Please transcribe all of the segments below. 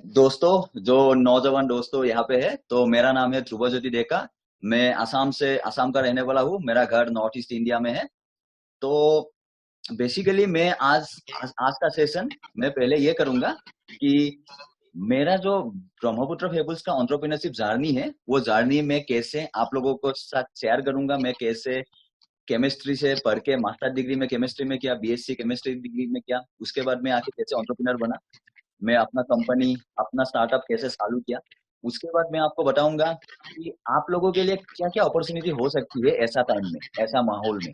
दोस्तों, जो नौजवान दोस्तों यहाँ पे है, तो मेरा नाम है ध्रुव ज्योति डेका। मैं असम का रहने वाला हूँ। मेरा घर नॉर्थ ईस्ट इंडिया में है। तो बेसिकली मैं आज का सेशन मैं पहले ये करूंगा कि मेरा जो ब्रह्मपुत्र फेबल्स का एंटरप्रेन्योरशिप जर्नी है, वो जर्नी में कैसे आप लोगों को साथ शेयर करूंगा। मैं कैसे केमिस्ट्री से पढ़ के मास्टर डिग्री में केमिस्ट्री में किया, बीएससी केमिस्ट्री डिग्री में किया, उसके बाद मैं आके कैसे एंटरप्रेन्योर बना, मैं अपना कंपनी अपना स्टार्टअप कैसे चालू किया। उसके बाद मैं आपको बताऊंगा कि आप लोगों के लिए क्या क्या अपॉर्चुनिटी हो सकती है ऐसा टाइम में, ऐसा माहौल में।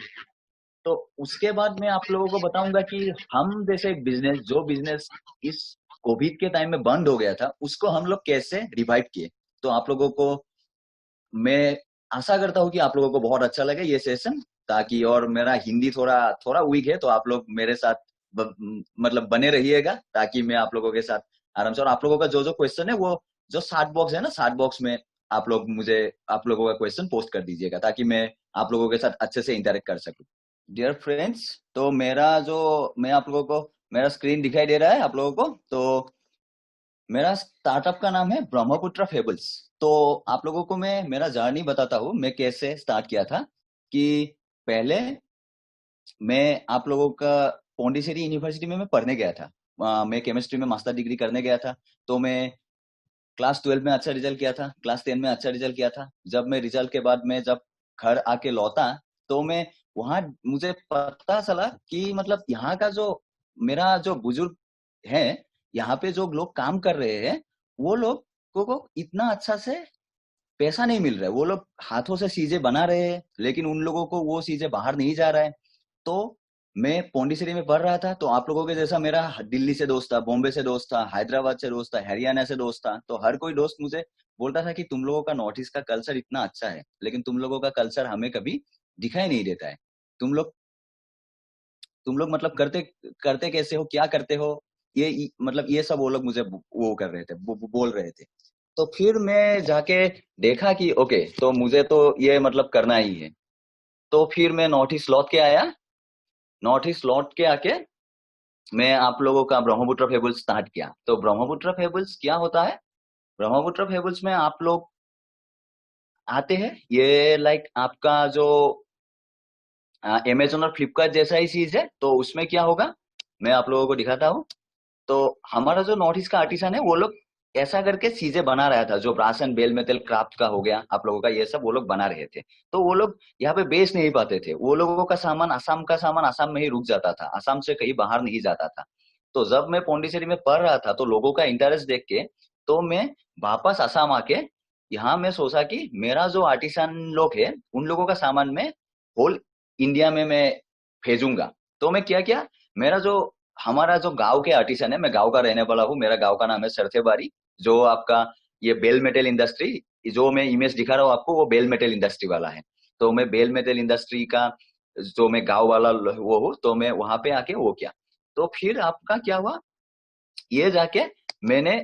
तो उसके बाद मैं आप लोगों को बताऊंगा कि हम जैसे एक बिजनेस, जो बिजनेस इस कोविड के टाइम में बंद हो गया था, उसको हम लोग कैसे रिवाइव किए। तो आप लोगों को मैं आशा करता हूँ कि आप लोगों को बहुत अच्छा लगे ये सेशन। ताकि, और मेरा हिंदी थोड़ा थोड़ा वीक है, तो आप लोग मेरे साथ मतलब बने रहिएगा, ताकि मैं आप लोगों के साथ आराम से, और आप लोगों का जो जो क्वेश्चन है, वो जो चाट बॉक्स है ना, चाट बॉक्स में आप लोग मुझे आप लोगों का क्वेश्चन पोस्ट कर दीजिएगा, ताकि मैं आप लोगों के साथ अच्छे से इंटरेक्ट कर सकूं। डियर फ्रेंड्स, तो मैं आप लोगों को मेरा स्क्रीन दिखाई दे रहा है आप लोगों को। तो मेरा स्टार्टअप का नाम है ब्रह्मपुत्र फेबल्स। तो आप लोगों को मैं मेरा जर्नी बताता हूँ, मैं कैसे स्टार्ट किया था। कि पहले मैं आप लोगों का पौंडीचेरी यूनिवर्सिटी में मैं पढ़ने गया था। मैं केमिस्ट्री में मास्टर डिग्री करने गया था। तो मैं क्लास 12 में अच्छा रिजल्ट किया था, क्लास 10 में अच्छा रिजल्ट किया था। जब मैं रिजल्ट के बाद में जब घर आके लौटा, तो मैं वहां मुझे पता चला कि मतलब यहाँ का जो मेरा जो बुजुर्ग है, यहाँ पे जो लोग काम कर रहे हैं, वो लोग को इतना अच्छा से पैसा नहीं मिल रहा है। वो लोग हाथों से चीजें बना रहे हैं, लेकिन उन लोगों को वो चीजें बाहर नहीं जा रहा है। तो मैं पौंडीचेरी में पढ़ रहा था, तो आप लोगों के जैसा मेरा दिल्ली से दोस्त था, बॉम्बे से दोस्त था, हैदराबाद से दोस्त था, हरियाणा से दोस्त था। तो हर कोई दोस्त मुझे बोलता था कि तुम लोगों का नॉर्थ ईस्ट का कल्चर इतना अच्छा है, लेकिन तुम लोगों का कल्चर हमें कभी दिखाई नहीं देता है। तुम लोग तुम लोग मतलब करते करते कैसे हो, क्या करते हो, मतलब ये सब वो लोग मुझे वो कर रहे थे, बोल रहे थे। तो फिर मैं जाके देखा कि ओके, तो मुझे तो ये मतलब करना ही है। तो फिर मैं नॉर्थ ईस्ट लौट के आया। नॉर्थ ईस्ट लौट के आके मैं आप लोगों का ब्रह्मपुत्र फेबल्स स्टार्ट किया। तो ब्रह्मपुत्र फेबल्स क्या होता है? ब्रह्मपुत्र फेबल्स में आप लोग आते हैं, ये लाइक आपका जो अमेजोन और फ्लिपकार्ट जैसा ही चीज है। तो उसमें क्या होगा, मैं आप लोगों को दिखाता हूँ। तो हमारा जो नॉर्थ ईस्ट का आर्टिसन है, वो लोग ऐसा करके चीजें बना रहा था। जो brass and bell metal craft का हो गया आप लोगों का, ये सब वो लोग बना रहे थे। तो वो लोग यहाँ पे बेच नहीं पाते थे। वो लोगों का सामान, असम का सामान असम में ही रुक जाता था, असम से कहीं बाहर नहीं जाता था। तो जब मैं पौंडीचेरी में पढ़ रहा था, तो लोगों का इंटरेस्ट देख के, तो मैं वापस असम आके यहाँ मैं सोचा कि मेरा जो आर्टिसन लोग है, उन लोगों का सामान में होल इंडिया में मैं भेजूंगा। तो मैं क्या किया, मेरा जो हमारा जो गांव के आर्टिसन है, मैं गांव का रहने वाला हूँ, मेरा गांव का नाम है सरथेबारी। जो आपका ये बेल मेटल इंडस्ट्री, जो मैं इमेज दिखा रहा हूँ आपको, वो बेल मेटल इंडस्ट्री वाला है। तो मैं बेल मेटल इंडस्ट्री का जो मैं गांव वाला वो हूँ, तो मैं वहां पे आके वो किया। तो फिर आपका क्या हुआ, ये जाके मैंने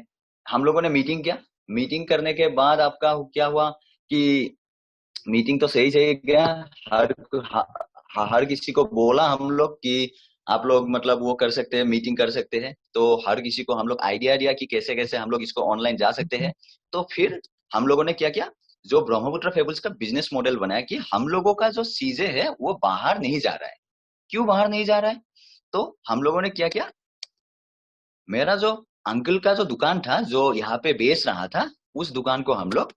हम लोगों ने मीटिंग किया। मीटिंग करने के बाद आपका क्या हुआ कि मीटिंग तो सही सही गया। हर हर किसी को बोला हम लोग कि आप लोग मतलब वो कर सकते हैं, मीटिंग कर सकते हैं। तो हर किसी को हम लोग आइडिया दिया कि कैसे कैसे हम लोग इसको ऑनलाइन जा सकते हैं। तो फिर हम लोगों ने क्या किया, जो ब्रह्मपुत्र फेबल्स का बिजनेस मॉडल बनाया कि हम लोगों का जो चीजें है वो बाहर नहीं जा रहा है। क्यों बाहर नहीं जा रहा है? तो हम लोगों ने क्या किया, मेरा जो अंकल का जो दुकान था, जो यहाँ पे बेच रहा था, उस दुकान को हम लोग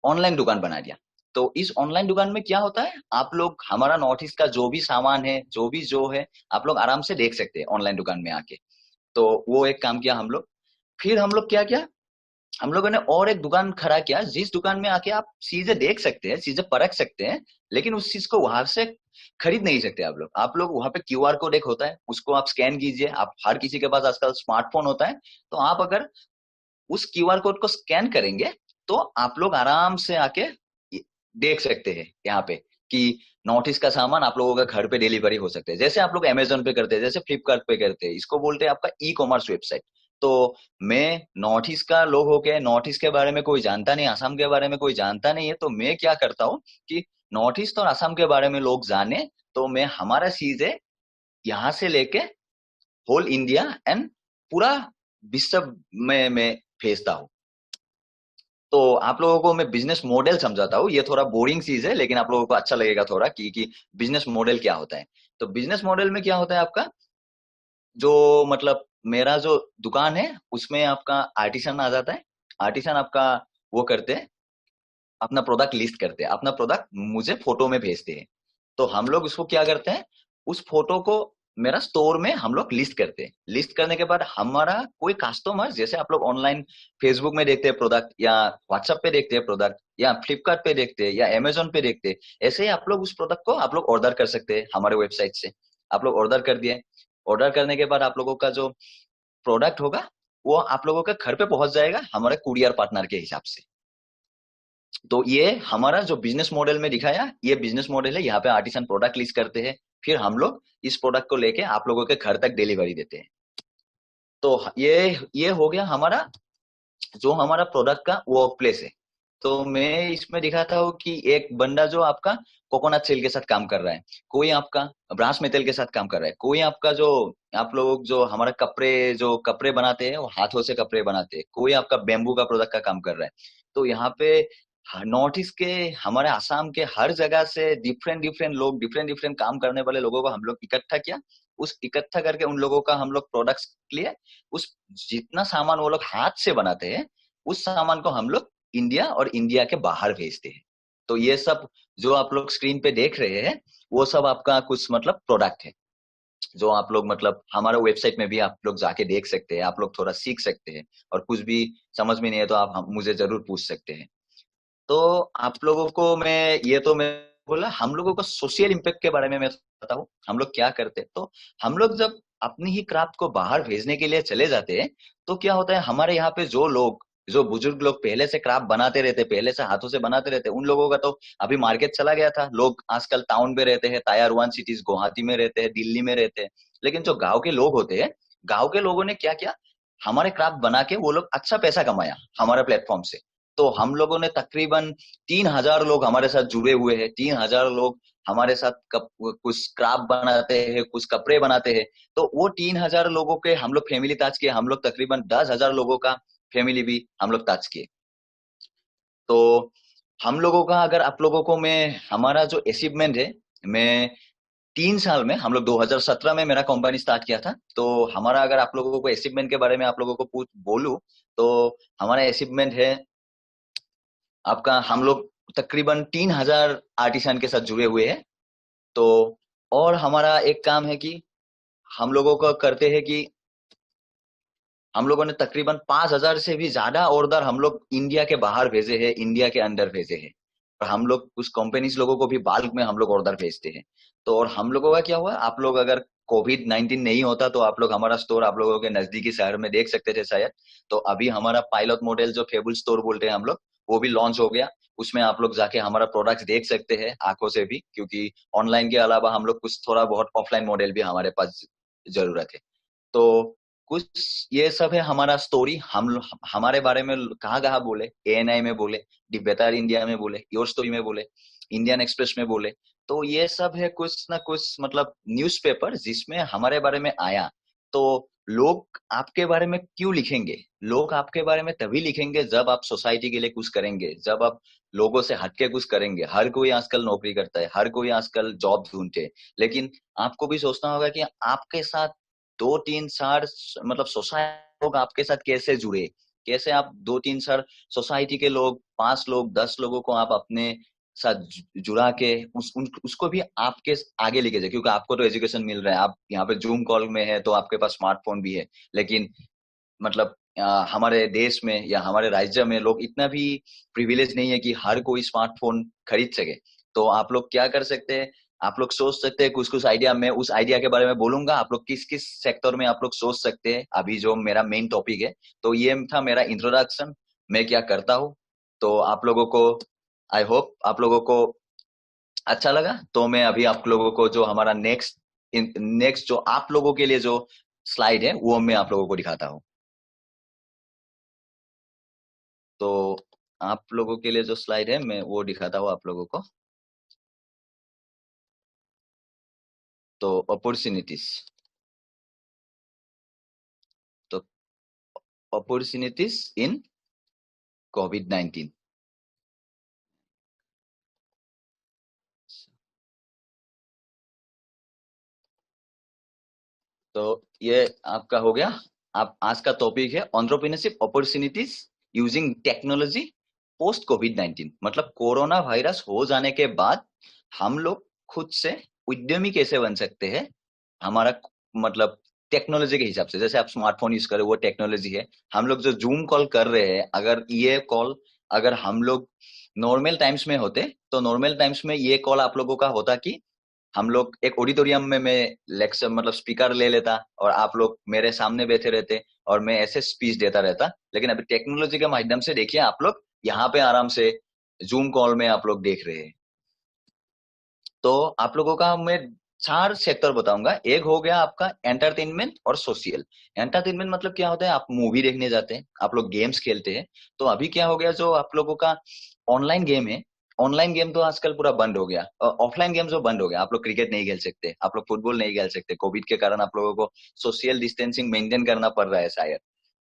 ऑनलाइन दुकान बना दिया। तो इस ऑनलाइन दुकान में क्या होता है, आप लोग हमारा नॉर्थ ईस्ट का जो भी सामान है, जो भी जो है, आप लोग आराम से देख सकते हैं ऑनलाइन दुकान में आके। तो वो एक काम किया हम लोग। फिर हम लोग क्या किया, हम लोगों ने और एक दुकान खड़ा किया, जिस दुकान में आके आप चीजें देख सकते हैं, चीजें परख सकते हैं, लेकिन उस चीज को वहां से खरीद नहीं सकते आप लोग वहां पे क्यूआर कोड एक होता है, उसको आप स्कैन कीजिए। आप हर किसी के पास आजकल स्मार्टफोन होता है। तो आप अगर उस क्यूआर कोड को स्कैन करेंगे, तो आप लोग आराम से आके देख सकते हैं यहाँ पे कि नॉर्थ ईस्ट का सामान आप लोगों का घर पे डिलीवरी हो सकते हैं। जैसे आप लोग अमेजोन पे करते हैं, जैसे फ्लिपकार्ट पे करते हैं, इसको बोलते हैं आपका ई कॉमर्स वेबसाइट। तो मैं नॉर्थ ईस्ट का लोग होके नॉर्थ ईस्ट के बारे में कोई जानता नहीं, असम के बारे में कोई जानता नहीं है, तो मैं क्या करता हूँ कि नॉर्थ ईस्ट और असम के बारे में लोग जाने, तो मैं हमारा चीजें यहाँ से लेके होल इंडिया एंड पूरा सब मैं भेजता हूँ। तो आप लोगों को मैं बिजनेस मॉडल समझाता हूँ, ये थोड़ा बोरिंग चीज है लेकिन आप लोगों को अच्छा लगेगा थोड़ा कि बिजनेस मॉडल क्या होता है। तो बिजनेस मॉडल में क्या होता है आपका, जो मतलब मेरा जो दुकान है उसमें आपका आर्टिसन आ जाता है। आर्टिसन आपका वो करते हैं, अपना प्रोडक्ट लिस्ट करते हैं, अपना प्रोडक्ट मुझे फोटो में भेजते हैं। तो हम लोग उसको क्या करते हैं, उस फोटो को मेरा स्टोर में हम लोग लिस्ट करते हैं। लिस्ट करने के बाद हमारा कोई कस्टमर, जैसे आप लोग ऑनलाइन फेसबुक में देखते हैं प्रोडक्ट, या व्हाट्सएप पे देखते हैं प्रोडक्ट, या फ्लिपकार्ट पे देखते हैं, या अमेजोन पे देखते हैं, ऐसे ही आप लोग उस प्रोडक्ट को आप लोग ऑर्डर कर सकते हैं हमारे वेबसाइट से। आप लोग ऑर्डर कर दिए, ऑर्डर करने के बाद आप लोगों का जो प्रोडक्ट होगा वो आप लोगों के घर पे पहुंच जाएगा हमारे कुरियर पार्टनर के हिसाब से। तो ये हमारा जो बिजनेस मॉडल में दिखाया, ये बिजनेस मॉडल है। यहाँ पे आर्टिसन प्रोडक्ट लिस्ट करते हैं, फिर हम लोग इस प्रोडक्ट को लेके आप लोगों के घर तक डिलीवरी देते हैं। तो ये हो गया हमारा जो हमारा प्रोडक्ट का वर्क प्लेस है। तो मैं इसमें दिखाता हूँ कि एक बंदा जो आपका कोकोनट सेल के साथ काम कर रहा है, कोई आपका ब्रास मेटल के साथ काम कर रहा है, कोई आपका जो आप लोग जो हमारा कपड़े जो कपड़े बनाते हैं वो हाथों से कपड़े बनाते हैं, कोई आपका बेम्बू का प्रोडक्ट का काम कर रहा है। तो यहाँ पे नॉर्थ ईस्ट के, हमारे आसाम के हर जगह से डिफरेंट डिफरेंट लोग, डिफरेंट डिफरेंट काम करने वाले लोगों को हम लोग इकट्ठा किया। उस इकट्ठा करके उन लोगों का हम लोग प्रोडक्ट्स लिए, उस जितना सामान वो लोग हाथ से बनाते हैं उस सामान को हम लोग इंडिया और इंडिया के बाहर भेजते हैं। तो ये सब जो आप लोग स्क्रीन पे देख रहे हैं वो सब आपका कुछ मतलब प्रोडक्ट है, जो आप लोग मतलब हमारा वेबसाइट में भी आप लोग जाके देख सकते हैं, आप लोग थोड़ा सीख सकते हैं। और कुछ भी समझ में नहीं है तो आप मुझे जरूर पूछ सकते हैं। तो आप लोगों को मैं बोला, हम लोगों को सोशल इम्पैक्ट के बारे में मैं बताऊं हम लोग क्या करते हैं। तो हम लोग जब अपनी ही क्राफ्ट को बाहर भेजने के लिए चले जाते हैं, तो क्या होता है, हमारे यहाँ पे जो लोग, जो बुजुर्ग लोग पहले से क्राफ्ट बनाते रहते, पहले से हाथों से बनाते रहते, उन लोगों का तो अभी मार्केट चला गया था। लोग आजकल टाउन में रहते हैं, टायर 1 सिटीज, गुवाहाटी में रहते हैं, दिल्ली में रहते हैं। लेकिन जो गाँव के लोग होते हैं, गाँव के लोगों ने क्या किया, हमारे क्राफ्ट बना के वो लोग अच्छा पैसा कमाया हमारे प्लेटफॉर्म से। तो हम लोगों ने तकरीबन 3,000 लोग हमारे साथ जुड़े हुए हैं। 3,000 लोग हमारे साथ कुछ क्राफ्ट बनाते हैं, कुछ कपड़े बनाते हैं। तो वो 3,000 लोगों के हम लोग फैमिली टच किए। हम लोग तकरीबन 10,000 लोगों का फैमिली भी हम लोग टच किए। तो हम लोगों का, अगर आप लोगों को मैं हमारा जो अचीवमेंट है, मैं 3 साल में, हम लोग 2017 में मेरा कंपनी स्टार्ट किया था। तो हमारा अगर आप लोगों को अचीवमेंट के बारे में आप लोगों को पूछ बोलूं, तो हमारा अचीवमेंट है आपका, हम लोग तकरीबन 3,000 आर्टिसन के साथ जुड़े हुए हैं। तो और हमारा एक काम है कि हम लोगों को करते हैं कि हम लोगों ने तकरीबन 5,000 से भी ज्यादा ऑर्डर हम लोग इंडिया के बाहर भेजे हैं, इंडिया के अंदर भेजे हैं। और हम लोग उस कंपनीज लोगों को भी बाल्क में हम लोग ऑर्डर भेजते हैं। तो और हम लोगों का क्या हुआ, आप लोग अगर कोविड-19 नहीं होता तो आप लोग हमारा स्टोर आप लोगों के नजदीकी शहर में देख सकते थे शायद। तो अभी हमारा पायलट मॉडल जो फेबुल स्टोर बोलते हैं हम लोग, वो भी लॉन्च हो गया। उसमें आप लोग जाके हमारा प्रोडक्ट्स देख सकते हैं आंखों से भी, क्योंकि ऑनलाइन के अलावा हम लोग कुछ थोड़ा बहुत ऑफलाइन मॉडल भी हमारे पास जरूरत है। तो कुछ ये सब है हमारा स्टोरी। हमारे बारे में कहाँ कहाँ बोले, एएनआई में बोले, दिव्यतार इंडिया में बोले, योर स्टोरी में बोले, इंडियन एक्सप्रेस में बोले। तो ये सब है कुछ ना कुछ मतलब न्यूज़पेपर जिसमें हमारे बारे में आया। तो लोग आपके बारे में क्यों लिखेंगे, लोग आपके बारे में तभी लिखेंगे जब आप सोसाइटी के लिए कुछ करेंगे, जब आप लोगों से हटके कुछ करेंगे। हर कोई आजकल नौकरी करता है, हर कोई आजकल जॉब ढूंढते हैं, लेकिन आपको भी सोचना होगा कि आपके साथ 2-3 साल मतलब सोसाइटी लोग आपके साथ कैसे जुड़े, कैसे आप 2-3 साल सोसाइटी के लोग, 5 लोग, 10 लोगों को आप अपने साथ जुड़ा के उसको भी आपके आगे लेके जाए। क्योंकि आपको तो एजुकेशन मिल रहा है, आप यहाँ पे जूम कॉल में है तो आपके पास स्मार्टफोन भी है, लेकिन मतलब हमारे देश में या हमारे राज्य में लोग इतना भी प्रिविलेज नहीं है कि हर कोई स्मार्टफोन खरीद सके। तो आप लोग क्या कर सकते हैं, आप लोग सोच सकते हैं कुछ कुछ आइडिया। मैं उस आइडिया के बारे में बोलूंगा, आप लोग किस किस सेक्टर में आप लोग सोच सकते हैं, अभी जो मेरा मेन टॉपिक है। तो ये था मेरा इंट्रोडक्शन, मैं क्या करता हूँ। तो आप लोगों को, आई होप आप लोगों को अच्छा लगा। तो मैं अभी आप लोगों को जो हमारा नेक्स्ट जो आप लोगों के लिए जो स्लाइड है वो मैं आप लोगों को दिखाता हूँ। तो आप लोगों के लिए जो स्लाइड है मैं वो दिखाता हूँ आप लोगों को। तो अपॉर्चुनिटीज, तो opportunities in COVID-19. तो ये आपका हो गया। आप आज का टॉपिक है entrepreneurship opportunities using technology post कोविड-19। मतलब कोरोना वायरस हो जाने के बाद हम लोग खुद से उद्यमी कैसे बन सकते हैं, हमारा मतलब टेक्नोलॉजी के हिसाब से। जैसे आप स्मार्टफोन यूज करें, वो टेक्नोलॉजी है। हम लोग जो जूम कॉल कर रहे हैं, अगर ये कॉल अगर हम लोग नॉर्मल टाइम्स में होते, तो नॉर्मल टाइम्स में ये कॉल आप लोगों का होता कि हम लोग एक ऑडिटोरियम में मैं लेक्चर मतलब स्पीकर ले लेता और आप लोग मेरे सामने बैठे रहते और मैं ऐसे स्पीच देता रहता। लेकिन अभी टेक्नोलॉजी के माध्यम से देखिए, आप लोग यहाँ पे आराम से जूम कॉल में आप लोग देख रहे हैं। तो आप लोगों का मैं 4 सेक्टर बताऊंगा। एक हो गया आपका एंटरटेनमेंट और सोशल। एंटरटेनमेंट मतलब क्या होता है, आप मूवी देखने जाते हैं, आप लोग गेम्स खेलते हैं। तो अभी क्या हो गया, जो आप लोगों का ऑनलाइन गेम है, ऑनलाइन गेम तो आजकल पूरा बंद हो गया। ऑफलाइन गेम जो बंद हो गया, आप लोग क्रिकेट नहीं खेल सकते, आप लोग फुटबॉल नहीं खेल सकते। कोविड के कारण आप लोगों को सोशल डिस्टेंसिंग मेंटेन करना पड़ रहा है शायद।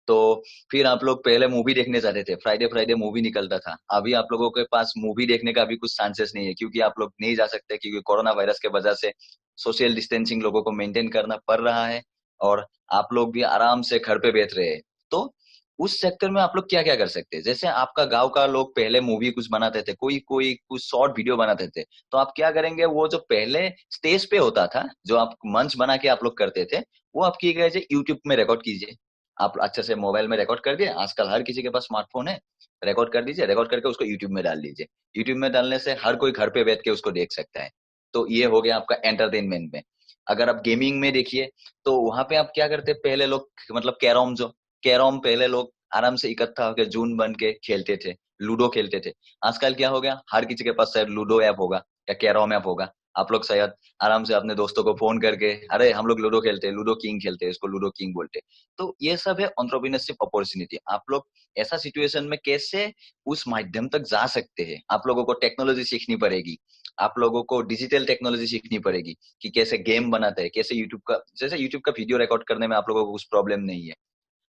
तो फिर आप लोग पहले मूवी देखने जाते थे, फ्राइडे फ्राइडे मूवी निकलता था। अभी आप लोगों के पास मूवी देखने का भी कुछ चांसेस नहीं है, क्योंकि आप लोग नहीं जा सकते, क्योंकि कोरोना वायरस के वजह से सोशल डिस्टेंसिंग लोगों को मेंटेन करना पड़ रहा है। और आप लोग भी आराम से घर पे बैठ रहे हैं। तो उस सेक्टर में आप लोग क्या क्या कर सकते हैं। जैसे आपका गांव का लोग पहले मूवी कुछ बनाते थे, कोई कोई कुछ शॉर्ट वीडियो बनाते थे, तो आप क्या करेंगे, वो जो पहले स्टेज पे होता था, जो आप मंच बना के आप लोग करते थे, वो आप की गए यूट्यूब में रिकॉर्ड कीजिए। आप अच्छे से मोबाइल में रिकॉर्ड कर दिए, आजकल हर किसी के पास स्मार्टफोन है, रिकॉर्ड कर दीजिए, रिकॉर्ड करके उसको यूट्यूब में डाल दीजिए। यूट्यूब में डालने से हर कोई घर पे बैठ के उसको देख सकता है। तो ये हो गया आपका एंटरटेनमेंट में। अगर आप गेमिंग में देखिए, तो वहां पे आप क्या करते, पहले लोग मतलब कैरम, जो कैरम पहले लोग आराम से इकट्ठा होकर झुंड बन के खेलते थे, लूडो खेलते थे। आजकल क्या हो गया, हर किसी के पास शायद लूडो ऐप होगा या कैरम ऐप होगा। आप लोग शायद आराम से अपने दोस्तों को फोन करके, अरे हम लोग लूडो खेलते हैं, लूडो किंग खेलते हैं, इसको लूडो किंग बोलते हैं। तो ये सब है एंटरप्रेन्योरशिप अपॉर्चुनिटी। आप लोग ऐसा सिचुएशन में कैसे उस माध्यम तक जा सकते हैं। आप लोगों को टेक्नोलॉजी सीखनी पड़ेगी, आप लोगों को डिजिटल टेक्नोलॉजी सीखनी पड़ेगी कि कैसे गेम बनाते हैं, कैसे यूट्यूब का, जैसे यूट्यूब का वीडियो रिकॉर्ड करने में आप लोगों को कुछ प्रॉब्लम नहीं है।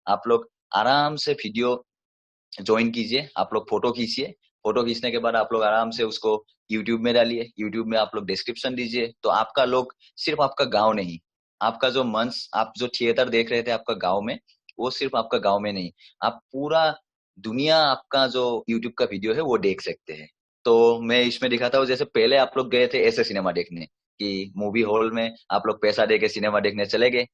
आप लोग आराम से वीडियो ज्वाइन कीजिए, आप लोग फोटो खींचिए, फोटो खींचने के बाद आप लोग आराम से उसको यूट्यूब में डालिए, यूट्यूब में आप लोग डिस्क्रिप्शन दीजिए। तो आपका लोग सिर्फ आपका गांव नहीं, आपका जो मंच, आप जो थिएटर देख रहे थे आपका गांव में, वो सिर्फ आपका गांव में नहीं, आप पूरा दुनिया आपका जो यूट्यूब का वीडियो है वो देख सकते हैं। तो मैं इसमें दिखाता हूँ, जैसे पहले आप लोग गए थे ऐसे सिनेमा देखने कि मूवी हॉल में आप लोग पैसा दे के सिनेमा देखने चले गए।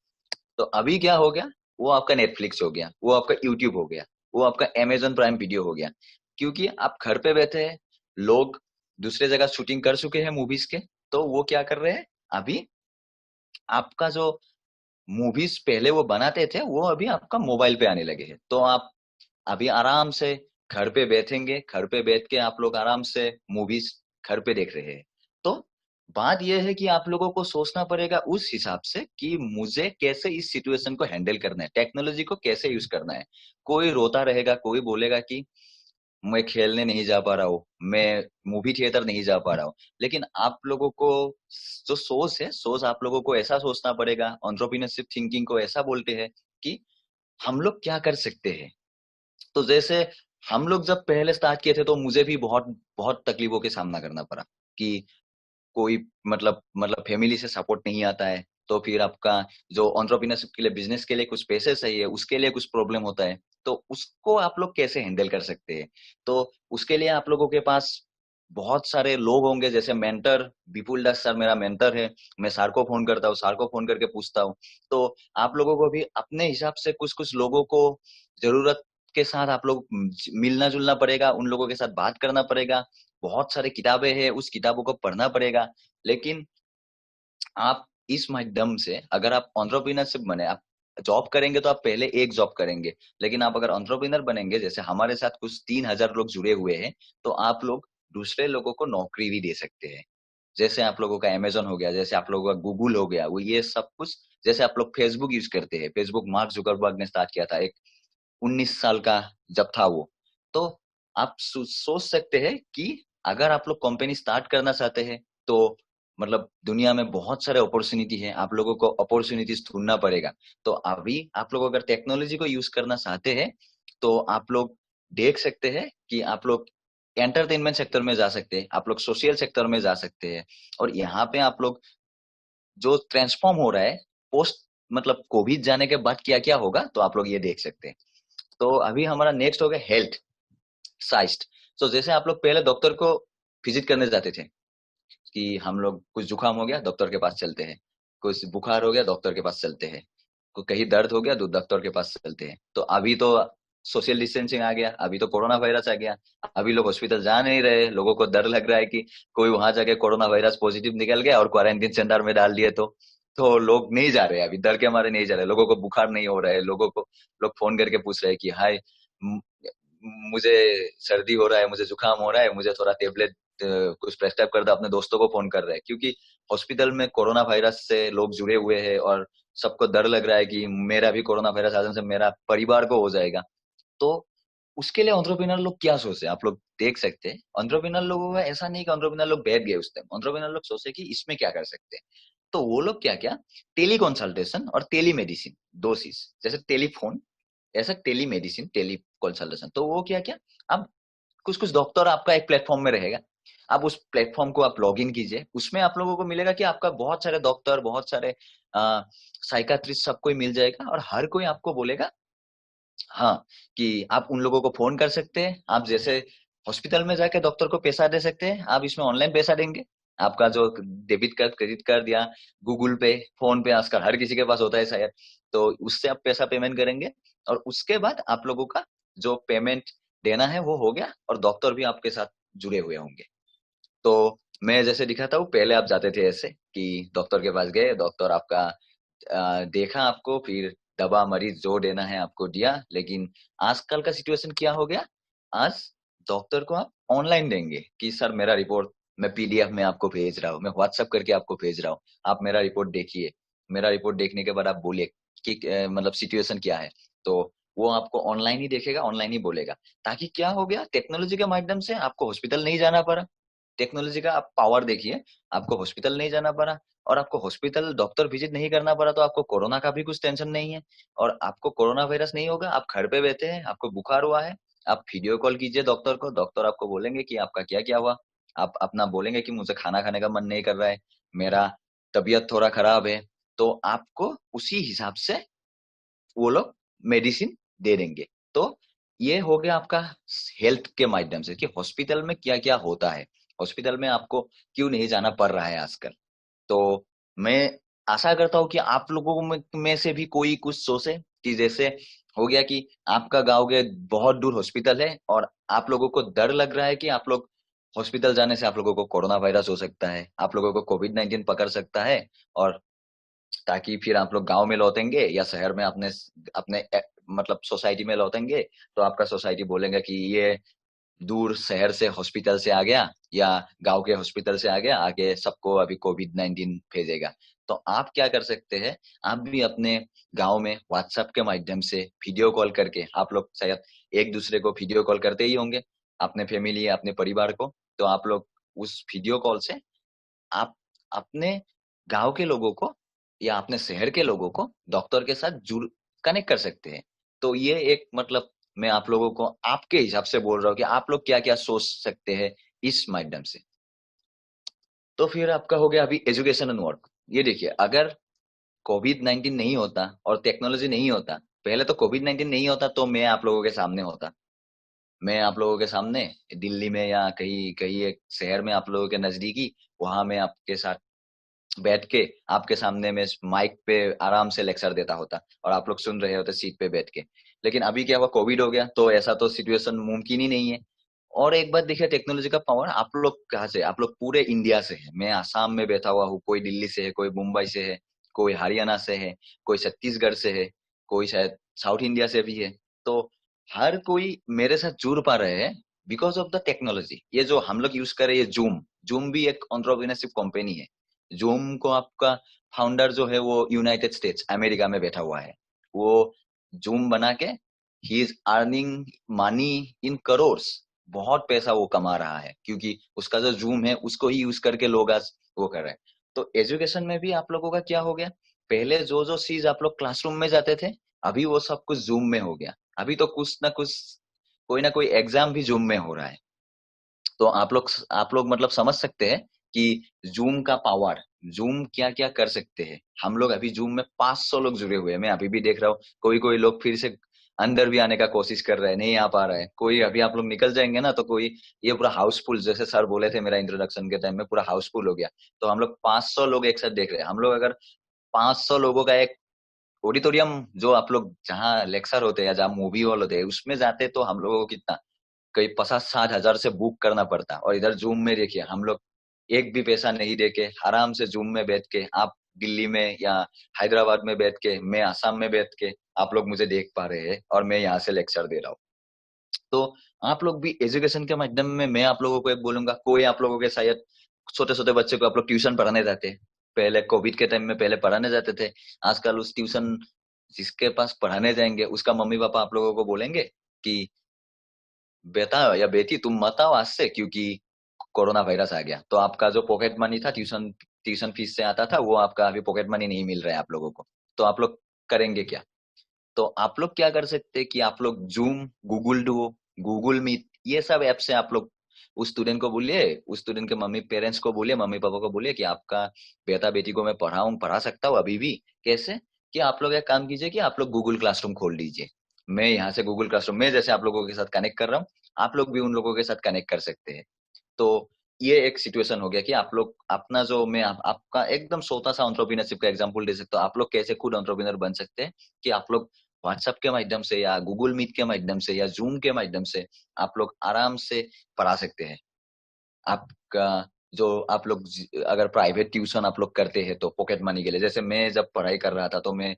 तो अभी क्या हो गया, वो आपका नेटफ्लिक्स हो गया, वो आपका यूट्यूब हो गया, वो आपका अमेजन प्राइम वीडियो हो गया। क्योंकि आप घर पे बैठे हैं, लोग दूसरे जगह शूटिंग कर चुके हैं मूवीज के, तो वो क्या कर रहे हैं, अभी आपका जो मूवीज पहले वो बनाते थे, वो अभी आपका मोबाइल पे आने लगे हैं। तो आप अभी आराम से घर पे बैठेंगे, घर पे बैठ के आप लोग आराम से मूवीज घर पे देख रहे हैं। तो बात यह है कि आप लोगों को सोचना पड़ेगा उस हिसाब से कि मुझे कैसे इस सिचुएशन को हैंडल करना है, टेक्नोलॉजी को कैसे यूज करना है। कोई रोता रहेगा, कोई बोलेगा कि मैं खेलने नहीं जा पा रहा हूँ, मैं मूवी थिएटर नहीं जा पा रहा हूँ। लेकिन आप लोगों को जो सोच है, सोच आप लोगों को ऐसा सोचना पड़ेगा। एंटरप्रेन्योरशिप थिंकिंग को ऐसा बोलते हैं कि हम लोग क्या कर सकते हैं। तो जैसे हम लोग जब पहले स्टार्ट किए थे, तो मुझे भी बहुत बहुत तकलीफों के सामना करना पड़ा कि कोई मतलब फैमिली से सपोर्ट नहीं आता है। तो फिर आपका जो एंटरप्रेन्योरशिप के लिए, बिजनेस के लिए कुछ पैसे चाहिए, उसके लिए कुछ प्रॉब्लम होता है। तो उसको आप लोग कैसे हैंडल कर सकते हैं। तो उसके लिए आप लोगों के पास बहुत सारे लोग होंगे, जैसे मेंटर विपुल दास सर मेरा मेंटर है। मैं सर को फोन करता हूँ, सर को फोन करके पूछता हूँ। तो आप लोगों को भी अपने हिसाब से कुछ कुछ लोगों को जरूरत के साथ आप लोग मिलना जुलना पड़ेगा, उन लोगों के साथ बात करना पड़ेगा। बहुत सारी किताबें हैं, उस किताबों को पढ़ना पड़ेगा। लेकिन आप इस माध्यम से, अगर आप एंटरप्रेन्योरशिप बने, आप जॉब करेंगे तो आप पहले एक जॉब करेंगे, लेकिन आप अगर एंटरप्रेन्योर बनेंगे, जैसे हमारे साथ कुछ 3,000 लोग जुड़े हुए हैं, तो आप लोग दूसरे लोगों को नौकरी भी दे सकते हैं। जैसे आप लोगों का अमेजन हो गया, जैसे आप लोगों का गूगल हो गया, वो ये सब कुछ। जैसे आप लोग फेसबुक यूज करते हैं, फेसबुक मार्क जुकरबर्ग ने स्टार्ट किया था, एक 19 साल का जब था वो। तो आप सोच सकते हैं कि अगर आप लोग कंपनी स्टार्ट करना चाहते हैं, तो मतलब दुनिया में बहुत सारे अपॉर्चुनिटी है, आप लोगों को अपॉर्चुनिटीज ढूंढना पड़ेगा। तो अभी आप लोग अगर टेक्नोलॉजी को यूज करना चाहते हैं तो आप लोग देख सकते हैं कि आप लोग एंटरटेनमेंट सेक्टर में जा सकते हैं, आप लोग सोशल सेक्टर में जा सकते हैं। और यहाँ पे आप लोग जो ट्रांसफॉर्म हो रहा है पोस्ट मतलब कोविड जाने के बाद क्या क्या होगा, तो आप लोग ये देख सकते हैं। तो अभी हमारा नेक्स्ट हो गया हेल्थ साइस्ट। तो जैसे आप लोग पहले डॉक्टर को विजिट करने जाते थे कि हम लोग कुछ जुकाम हो गया डॉक्टर के पास चलते हैं, कुछ बुखार हो गया डॉक्टर के पास चलते हैं, कहीं दर्द हो गया तो डॉक्टर के पास चलते हैं। तो अभी तो सोशल डिस्टेंसिंग आ गया, अभी तो कोरोना वायरस आ गया, अभी लोग हॉस्पिटल जा नहीं रहे, लोगों को डर लग रहा है कि कोई वहां जाके कोरोना वायरस पॉजिटिव निकल गया और क्वारंटीन सेंटर में डाल दिए तो लोग नहीं जा रहे, अभी डर के मारे नहीं जा रहे। लोगों को बुखार नहीं हो रहा है, लोगों को लोग फोन करके पूछ रहे हैं कि हाय मुझे सर्दी हो रहा है, मुझे जुकाम हो रहा है, मुझे थोड़ा टेबलेट कुछ प्रेस्क्राइब कर दो, अपने दोस्तों को फोन कर रहे हैं क्योंकि हॉस्पिटल में कोरोना वायरस से लोग जुड़े हुए हैं और सबको डर लग रहा है कि मेरा भी कोरोना वायरस आ जाने से मेरा परिवार को हो जाएगा। तो उसके लिए एंटरप्रेन्योर लोग क्या सोचे आप लोग देख सकते हैं। एंटरप्रेन्योर लोगों का ऐसा नहीं कि एंटरप्रेन्योर लोग बैठ गए उस टाइम, एंटरप्रेन्योर लोग सोचे कि इसमें क्या कर सकते हैं। तो वो लोग क्या क्या टेली कंसल्टेशन और टेली मेडिसिन, दो चीज जैसे टेलीफोन ऐसा टेली मेडिसिन टेली कंसल्टेशन, तो वो क्या क्या अब कुछ कुछ डॉक्टर आपका एक प्लेटफॉर्म में रहेगा, आप उस प्लेटफॉर्म को आप लॉग इन कीजिए, उसमें आप लोगों को मिलेगा कि आपका बहुत सारे डॉक्टर बहुत सारे साइकाट्रिस्ट सबको ही मिल जाएगा और हर कोई आपको बोलेगा हाँ कि आप उन लोगों को फोन कर सकते हैं। आप जैसे हॉस्पिटल में जाके डॉक्टर को पैसा दे सकते हैं, आप इसमें ऑनलाइन पैसा देंगे, आपका जो डेबिट कार्ड क्रेडिट कार्ड या गूगल पे फोन पे आजकल हर किसी के पास होता है शायद, तो उससे आप पैसा पेमेंट करेंगे और उसके बाद आप लोगों का जो पेमेंट देना है वो हो गया और डॉक्टर भी आपके साथ जुड़े हुए होंगे। तो मैं जैसे दिखाता हूँ, पहले आप जाते थे ऐसे कि डॉक्टर के पास गए, डॉक्टर आपका देखा आपको, फिर दवा मरीज जो देना है आपको दिया। लेकिन आजकल का सिचुएशन क्या हो गया, आज डॉक्टर को आप ऑनलाइन देंगे कि सर मेरा रिपोर्ट मैं पीडीएफ में आपको भेज रहा हूँ, मैं व्हाट्सएप करके आपको भेज रहा हूँ, आप मेरा रिपोर्ट देखिए, मेरा रिपोर्ट देखने के बाद आप बोलिए कि मतलब सिचुएशन क्या है। तो वो आपको ऑनलाइन ही देखेगा, ऑनलाइन ही बोलेगा, ताकि क्या हो गया टेक्नोलॉजी के माध्यम से आपको हॉस्पिटल नहीं जाना पड़ा। टेक्नोलॉजी का आप पावर देखिए, आपको हॉस्पिटल नहीं जाना पड़ा और आपको हॉस्पिटल डॉक्टर विजिट नहीं करना पड़ा, तो आपको कोरोना का भी कुछ टेंशन नहीं है और आपको कोरोना वायरस नहीं होगा। आप घर पे बैठे हैं, आपको बुखार हुआ है, आप वीडियो कॉल कीजिए डॉक्टर को, डॉक्टर आपको बोलेंगे कि आपका क्या क्या हुआ, आप अपना बोलेंगे कि मुझे खाना खाने का मन नहीं कर रहा है, मेरा तबीयत थोड़ा खराब है, तो आपको उसी हिसाब से वो लोग मेडिसिन दे देंगे। तो ये हो गया आपका हेल्थ के माध्यम से कि हॉस्पिटल में क्या क्या होता है, हॉस्पिटल में आपको क्यों नहीं जाना पड़ रहा है आजकल। तो मैं आशा करता हूँ कि आप लोगों में से भी कोई कुछ सोचे कि जैसे हो गया कि आपका गांव के बहुत दूर हॉस्पिटल है और आप लोगों को डर लग रहा है कि आप लोग हॉस्पिटल जाने से आप लोगों को कोरोना वायरस हो सकता है, आप लोगों को कोविड-19 पकड़ सकता है, और ताकि फिर आप लोग गांव में लौटेंगे या शहर में अपने अपने मतलब सोसाइटी में लौटेंगे, तो आपका सोसाइटी बोलेगा कि ये दूर शहर से हॉस्पिटल से आ गया या गांव के हॉस्पिटल से आ गया, आगे सबको अभी कोविड-19 भेजेगा। तो आप क्या कर सकते हैं, आप भी अपने गांव में व्हाट्सएप के माध्यम से वीडियो कॉल करके, आप लोग शायद एक दूसरे को वीडियो कॉल करते ही होंगे अपने फैमिली या अपने परिवार को, तो आप लोग उस वीडियो कॉल से आप अपने गांव के लोगों को या अपने शहर के लोगों को डॉक्टर के साथ जुड़ कनेक्ट कर सकते हैं। तो ये एक मतलब मैं आप लोगों को आपके हिसाब से बोल रहा हूँ कि आप लोग क्या क्या सोच सकते हैं इस माध्यम से। तो फिर आपका हो गया अभी एजुकेशन एंड वर्क। ये देखिए, अगर कोविड-19 नहीं होता और टेक्नोलॉजी नहीं होता, पहले तो कोविड-19 नहीं होता तो मैं आप लोगों के सामने होता, मैं आप लोगों के सामने दिल्ली में या कहीं कहीं एक शहर में आप लोगों के नजदीकी, वहां मैं आपके साथ बैठ के आपके सामने में माइक पे आराम से लेक्चर देता होता और आप लोग सुन रहे होते सीट पे बैठ के। लेकिन अभी क्या हुआ, कोविड हो गया, तो ऐसा तो सिचुएशन मुमकिन ही नहीं है। और एक बात देखिए, टेक्नोलॉजी का पावर आप लोग कहाँ से, आप लोग पूरे इंडिया से है, मैं आसाम में बैठा हुआ हूँ, कोई दिल्ली से है, कोई मुंबई से है, कोई हरियाणा से है, कोई छत्तीसगढ़ से है, कोई शायद साउथ इंडिया से भी है। तो हर कोई मेरे साथ जुड़ पा रहे हैं बिकॉज ऑफ द टेक्नोलॉजी। ये जो हम लोग यूज कर रहे हैं, ये जूम, जूम भी एक एंटरप्रेन्योरशिप कंपनी है। जूम को आपका फाउंडर जो है वो यूनाइटेड स्टेट्स अमेरिका में बैठा हुआ है, वो जूम बना के he is earning money in crores, बहुत पैसा वो कमा रहा है क्योंकि उसका जो जूम है उसको ही यूज करके लोग आज वो कर रहे हैं। तो एजुकेशन में भी आप लोगों का क्या हो गया, पहले जो जो चीज आप लोग क्लासरूम में जाते थे, अभी वो सब कुछ जूम में हो गया। अभी तो कुछ ना कुछ, कोई ना कोई एग्जाम भी जूम में हो रहा है। तो आप लोग मतलब समझ सकते हैं कि जूम का पावर, जूम क्या क्या कर सकते हैं। हम लोग अभी जूम में 500 लोग जुड़े हुए हैं, मैं अभी भी देख रहा हूँ। कोई कोई लोग फिर से अंदर भी आने का कोशिश कर रहे हैं, नहीं आ पा रहा है कोई। अभी आप लोग निकल जाएंगे ना तो कोई, ये पूरा हाउसफुल, जैसे सर बोले थे मेरा इंट्रोडक्शन के टाइम में, पूरा हाउसफुल हो गया। तो हम लोग 500 लोग एक साथ देख रहे हैं। हम लोग अगर 500 लोगों का एक ऑडिटोरियम, जो आप लोग जहाँ लेक्चर होते हैं या जहाँ मूवी हॉल होते हैं उसमें जाते, तो हम लोगों को कितना, कई 50-60 हजार से बुक करना पड़ता। और इधर जूम में देखिए, हम लोग एक भी पैसा नहीं देके आराम से जूम में बैठ के, आप दिल्ली में या हैदराबाद में बैठ के, मैं आसाम में बैठ के, आप लोग मुझे देख पा रहे हैं और मैं यहाँ से लेक्चर दे रहा हूँ। तो आप लोग भी एजुकेशन के माध्यम में, मैं आप लोगों को एक बोलूंगा, कोई आप लोगों के शायद छोटे छोटे बच्चे को आप लोग ट्यूशन पढ़ाने जाते हैं। पहले कोविड के टाइम में पहले पढ़ाने जाते थे। आजकल उस ट्यूशन जिसके पास पढ़ाने जाएंगे उसका मम्मी पापा आप लोगों को बोलेंगे कि बेटा या बेटी तुम मत आओ आज से, क्योंकि कोरोना वायरस आ गया। तो आपका जो पॉकेट मनी था ट्यूशन ट्यूशन फीस से आता था, वो आपका अभी पॉकेट मनी नहीं मिल रहा है आप लोगों को। तो आप लोग करेंगे क्या? तो आप लोग क्या कर सकते हैं कि आप लोग Zoom, Google Duo, Google Meet, ये सब ऐप से आप लोग उस स्टूडेंट को बोलिए, उस स्टूडेंट के मम्मी पेरेंट्स को बोलिए, मम्मी पापा को बोलिए कि आपका बेटा बेटी को मैं पढ़ा सकता हूँ अभी भी। कैसे? कि आप लोग एक काम कीजिए कि आप लोग गूगल क्लासरूम खोल लीजिए। मैं यहाँ से गूगल क्लासरूम में जैसे आप लोगों के साथ कनेक्ट कर रहा हूँ, आप लोग भी उन लोगों के साथ कनेक्ट कर सकते हैं। तो ये एक सिचुएशन हो गया कि आप लोग अपना जो, मैं आपका एकदम छोटा सा एंटरप्रेन्योरशिप का एग्जांपल दे सकता हूँ। आप लोग कैसे खुद एंटरप्रेन्योर बन सकते हैं कि आप लोग व्हाट्सएप के माध्यम से या गूगल मीट के माध्यम से या जूम के माध्यम से आप लोग आराम से पढ़ा सकते हैं। आपका जो, आप लोग अगर प्राइवेट ट्यूशन आप लोग करते हैं तो पॉकेट मनी के लिए, जैसे मैं जब पढ़ाई कर रहा था तो मैं,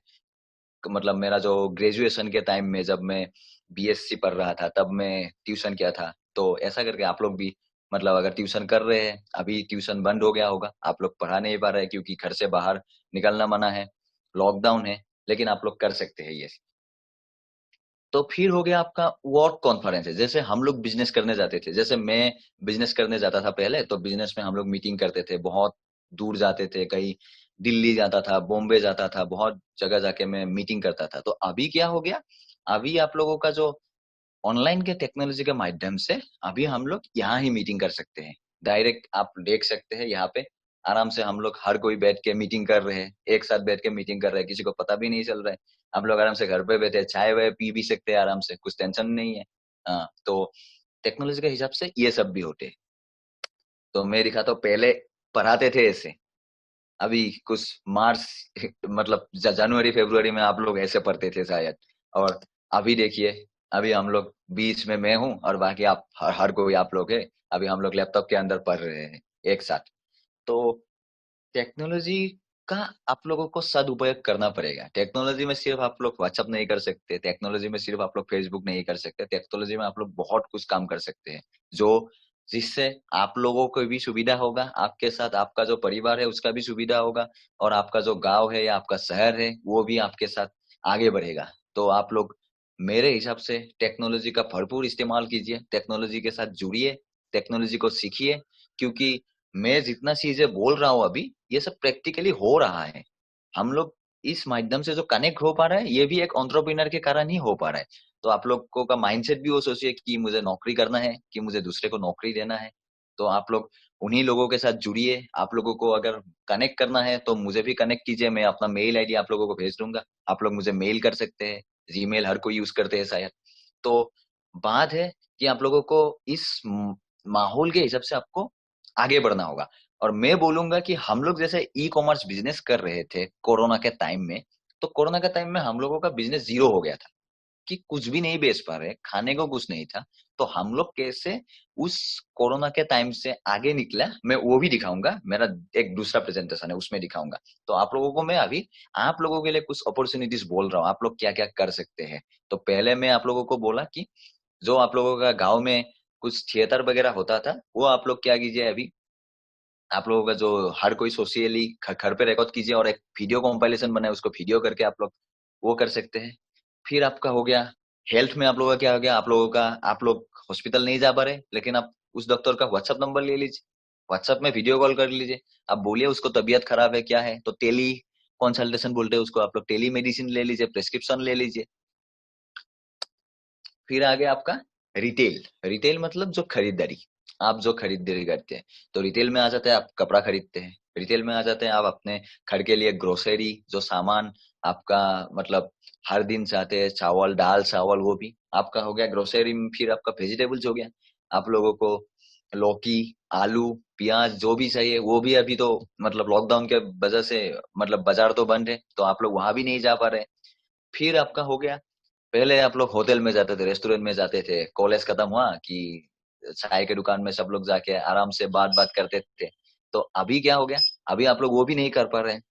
मतलब मेरा जो ग्रेजुएशन के टाइम में जब मैं बीएससी पढ़ रहा था तब मैं ट्यूशन किया था। तो ऐसा करके आप लोग भी, मतलब अगर ट्यूशन कर रहे हैं, अभी ट्यूशन बंद हो गया होगा, आप लोग पढ़ा नहीं पा रहे हैं क्योंकि घर से बाहर निकलना मना है, लॉकडाउन है, लेकिन आप लोग कर सकते हैं ये। तो फिर हो गया आपका वर्क कॉन्फ्रेंस है। जैसे हम लोग बिजनेस करने जाते थे, जैसे मैं बिजनेस करने जाता था पहले, तो बिजनेस में हम लोग मीटिंग करते थे, बहुत दूर जाते थे, कहीं दिल्ली जाता था, बॉम्बे जाता था, बहुत जगह जाके मैं मीटिंग करता था। तो अभी क्या हो गया, अभी आप लोगों का जो ऑनलाइन के टेक्नोलॉजी के माध्यम से अभी हम लोग यहाँ ही मीटिंग कर सकते हैं। डायरेक्ट आप देख सकते हैं यहाँ पे, आराम से हम लोग हर कोई बैठ के मीटिंग कर रहे हैं, एक साथ बैठ के मीटिंग कर रहे हैं, किसी को पता भी नहीं चल रहा है। आप लोग आराम से घर पे बैठे चाय वाय पी भी सकते हैं आराम से, कुछ टेंशन नहीं है। हाँ, तो टेक्नोलॉजी के हिसाब से ये सब भी होते हैं। तो मैं दिखाता हूँ, पहले पढ़ाते थे ऐसे, अभी कुछ मार्च मतलब जनवरी फरवरी में आप लोग ऐसे पढ़ते थे शायद। और अभी देखिए, अभी हम लोग बीच में मैं हूँ और बाकी आप हर कोई आप लोग है। अभी हम लोग लैपटॉप के अंदर पढ़ रहे हैं एक साथ। तो टेक्नोलॉजी का आप लोगों को सदुपयोग करना पड़ेगा। टेक्नोलॉजी में सिर्फ आप लोग व्हाट्सअप नहीं कर सकते, टेक्नोलॉजी में सिर्फ आप लोग फेसबुक नहीं कर सकते, टेक्नोलॉजी में आप लोग बहुत कुछ काम कर सकते हैं, जो जिससे आप लोगों को भी सुविधा होगा, आपके साथ आपका जो परिवार है उसका भी सुविधा होगा, और आपका जो गांव है या आपका शहर है वो भी आपके साथ आगे बढ़ेगा। तो आप लोग मेरे हिसाब से टेक्नोलॉजी का भरपूर इस्तेमाल कीजिए, टेक्नोलॉजी के साथ जुड़िए, टेक्नोलॉजी को सीखिए। क्योंकि मैं जितना चीजें बोल रहा हूँ अभी, ये सब प्रैक्टिकली हो रहा है। हम लोग इस माध्यम से जो कनेक्ट हो पा रहा है, ये भी एक एंटरप्रेन्योर के कारण ही हो पा रहा है। तो आप लोगों का माइंडसेट भी वो सोचिए कि मुझे नौकरी करना है, कि मुझे दूसरे को नौकरी देना है। तो आप लोग उन्हीं लोगों के साथ जुड़िए। आप लोगों को अगर कनेक्ट करना है तो मुझे भी कनेक्ट कीजिए, मैं अपना मेल आईडी आप लोगों को भेज दूंगा, आप लोग मुझे मेल कर सकते हैं। जीमेल हर कोई यूज करते हैं शायद। तो बात है कि आप लोगों को इस माहौल के हिसाब से आपको आगे बढ़ना होगा। और मैं बोलूंगा कि हम लोग जैसे ई कॉमर्स बिजनेस कर रहे थे कोरोना के टाइम में, तो कोरोना के टाइम में हम लोगों का बिजनेस जीरो हो गया था, कि कुछ भी नहीं बेच पा रहे, खाने को कुछ नहीं था। तो हम लोग कैसे उस कोरोना के टाइम से आगे निकला, मैं वो भी दिखाऊंगा, मेरा एक दूसरा प्रेजेंटेशन है उसमें दिखाऊंगा। तो आप लोगों को मैं अभी, आप लोगों के लिए कुछ अपॉर्चुनिटीज बोल रहा हूँ, आप लोग क्या क्या कर सकते हैं। तो पहले मैं आप लोगों को बोला कि जो आप लोगों का गांव में कुछ थिएटर वगैरह होता था, वो आप लोग क्या कीजिए, अभी आप लोगों का जो हर कोई सोशली घर पे रिकॉर्ड कीजिए और एक वीडियो कॉम्पाइलेशन बनाए, उसको वीडियो करके आप लोग वो कर सकते हैं। फिर आपका हो गया हेल्थ में, आप लोगों का क्या हो गया, आप लोगों का, आप लोग हॉस्पिटल नहीं जा पा रहे, लेकिन आप उस डॉक्टर का व्हाट्सएप नंबर ले लीजिए, व्हाट्सएप में वीडियो कॉल कर लीजिए, आप बोलिए उसको तबीयत खराब है क्या है, तो टेली कंसल्टेशन बोलते हैं उसको, आप लोग टेली मेडिसिन ले लीजिए, प्रिस्क्रिप्शन ले लीजिए। फिर आगे आपका रिटेल। रिटेल मतलब जो खरीदारी, आप जो खरीदारी करते हैं, तो रिटेल में आ जाते हैं आप कपड़ा खरीदते हैं, रिटेल में आ जाते हैं आप अपने घर के लिए ग्रोसरी, जो सामान आपका मतलब हर दिन चाहते हैं, चावल दाल चावल वो भी आपका हो गया ग्रोसरी में। फिर आपका वेजिटेबल्स हो गया, आप लोगों को लौकी आलू प्याज जो भी चाहिए वो भी अभी तो मतलब लॉकडाउन के वजह से मतलब बाजार तो बंद है, तो आप लोग वहां भी नहीं जा पा रहे। फिर आपका हो गया, पहले आप लोग होटल में जाते थे, रेस्टोरेंट में जाते थे, कॉलेज खत्म हुआ कि चाय के दुकान में सब लोग जाके आराम से बात बात करते थे। तो अभी क्या हो गया, अभी आप लोग वो भी नहीं कर पा रहे हैं।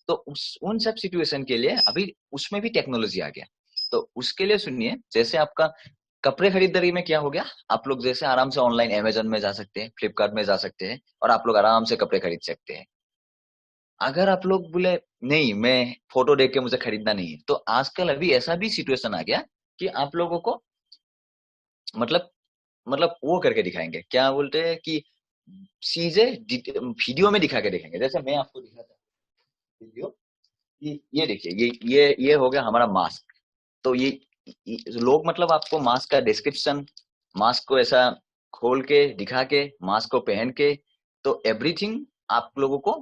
तो उस उन सब सिचुएशन के लिए अभी उसमें भी टेक्नोलॉजी आ गया। तो उसके लिए सुनिए, जैसे आपका कपड़े खरीदारी में क्या हो गया, आप लोग जैसे आराम से ऑनलाइन अमेजन में जा सकते हैं, फ्लिपकार्ट में जा सकते हैं, और आप लोग आराम से कपड़े खरीद सकते हैं। अगर आप लोग बोले नहीं मैं फोटो देख के मुझे खरीदना नहीं है, तो आजकल अभी ऐसा भी सिचुएशन आ गया कि आप लोगों को मतलब मतलब वो करके दिखाएंगे, क्या बोलते हैं कि चीजें वीडियो में दिखा के दिखाएंगे। जैसे मैं आपको दिखाता हूँ वीडियो, ये देखिए, ये हो गया हमारा मास्क। तो ये लोग मतलब आपको मास्क का डिस्क्रिप्शन, मास्क को ऐसा खोल के दिखा के, मास्क को पहन के, तो एवरीथिंग आप लोगों को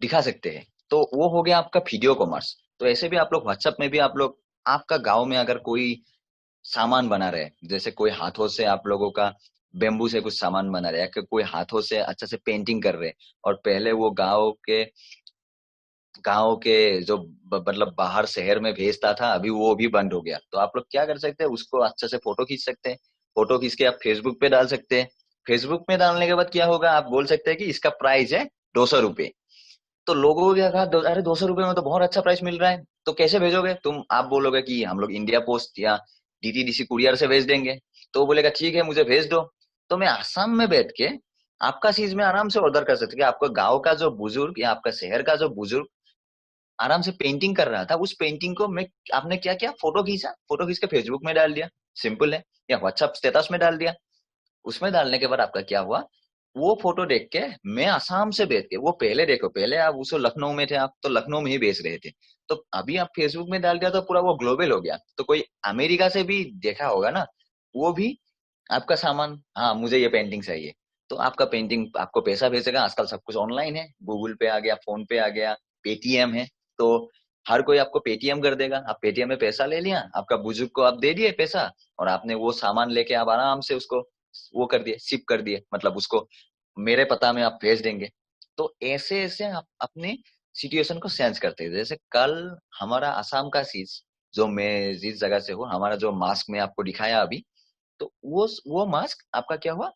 दिखा सकते हैं। तो वो हो गया आपका वीडियो कॉमर्स। तो ऐसे भी आप लोग व्हाट्सएप में भी आप लोग, आपका गांव में अगर कोई सामान बना रहे, जैसे कोई हाथों से आप लोगों का बेम्बू से कुछ सामान बना रहे, या कि कोई हाथों से अच्छा से पेंटिंग कर रहे, और पहले वो गांव के जो मतलब बाहर शहर में भेजता था, अभी वो भी बंद हो गया। तो आप लोग क्या कर सकते हैं, उसको अच्छे से फोटो खींच सकते हैं, फोटो खींच के आप फेसबुक पे डाल सकते हैं। फेसबुक में डालने के बाद क्या होगा, आप बोल सकते हैं कि इसका प्राइस है 200 रुपये। तो लोगों को क्या कहा, अरे 200 रुपये में तो बहुत अच्छा प्राइस मिल रहा है, तो कैसे भेजोगे तुम, आप बोलोगे कि हम लोग इंडिया पोस्ट या डीटीडीसी कुरियर से भेज देंगे। तो वो बोलेगा ठीक है मुझे भेज दो। तो मैं आसाम में बैठ के आपका चीज में आराम से ऑर्डर कर सकते कि आपका गांव का जो बुजुर्ग या आपका शहर का जो बुजुर्ग आराम से पेंटिंग कर रहा था, उस पेंटिंग को मैं, आपने क्या किया, फोटो खींचा, फोटो खींच के फेसबुक में डाल दिया, सिंपल है, या व्हाट्सएप स्टेटस में डाल दिया। उसमें डालने के बाद आपका क्या हुआ, वो फोटो देख के मैं आसाम से बेच के, वो पहले देखो, पहले आप उसको लखनऊ में थे, आप तो लखनऊ में ही बेच रहे थे, तो अभी आप फेसबुक में डाल दिया तो पूरा वो ग्लोबल हो गया। तो कोई अमेरिका से भी देखा होगा ना, वो भी आपका सामान, हाँ मुझे ये पेंटिंग चाहिए, तो आपका पेंटिंग आपको पैसा भेजेगा। आजकल सब कुछ ऑनलाइन है, गूगल पे आ गया, फोन पे आ गया, पेटीएम है, तो हर कोई आपको पेटीएम कर देगा। आप पेटीएम में पैसा ले लिया, आपका बुजुर्ग को आप दे दिए पैसा, और आपने वो सामान लेके आप आराम से उसको वो कर दिए, शिप कर दिए, मतलब उसको मेरे पता में आप भेज देंगे। तो ऐसे ऐसे आप अपने सिचुएशन को सेंस करते हैं। जैसे कल हमारा आसाम का चीज, जो मैं जिस जगह से हूँ, हमारा जो मास्क में आपको दिखाया अभी, तो वो मास्क आपका क्या हुआ,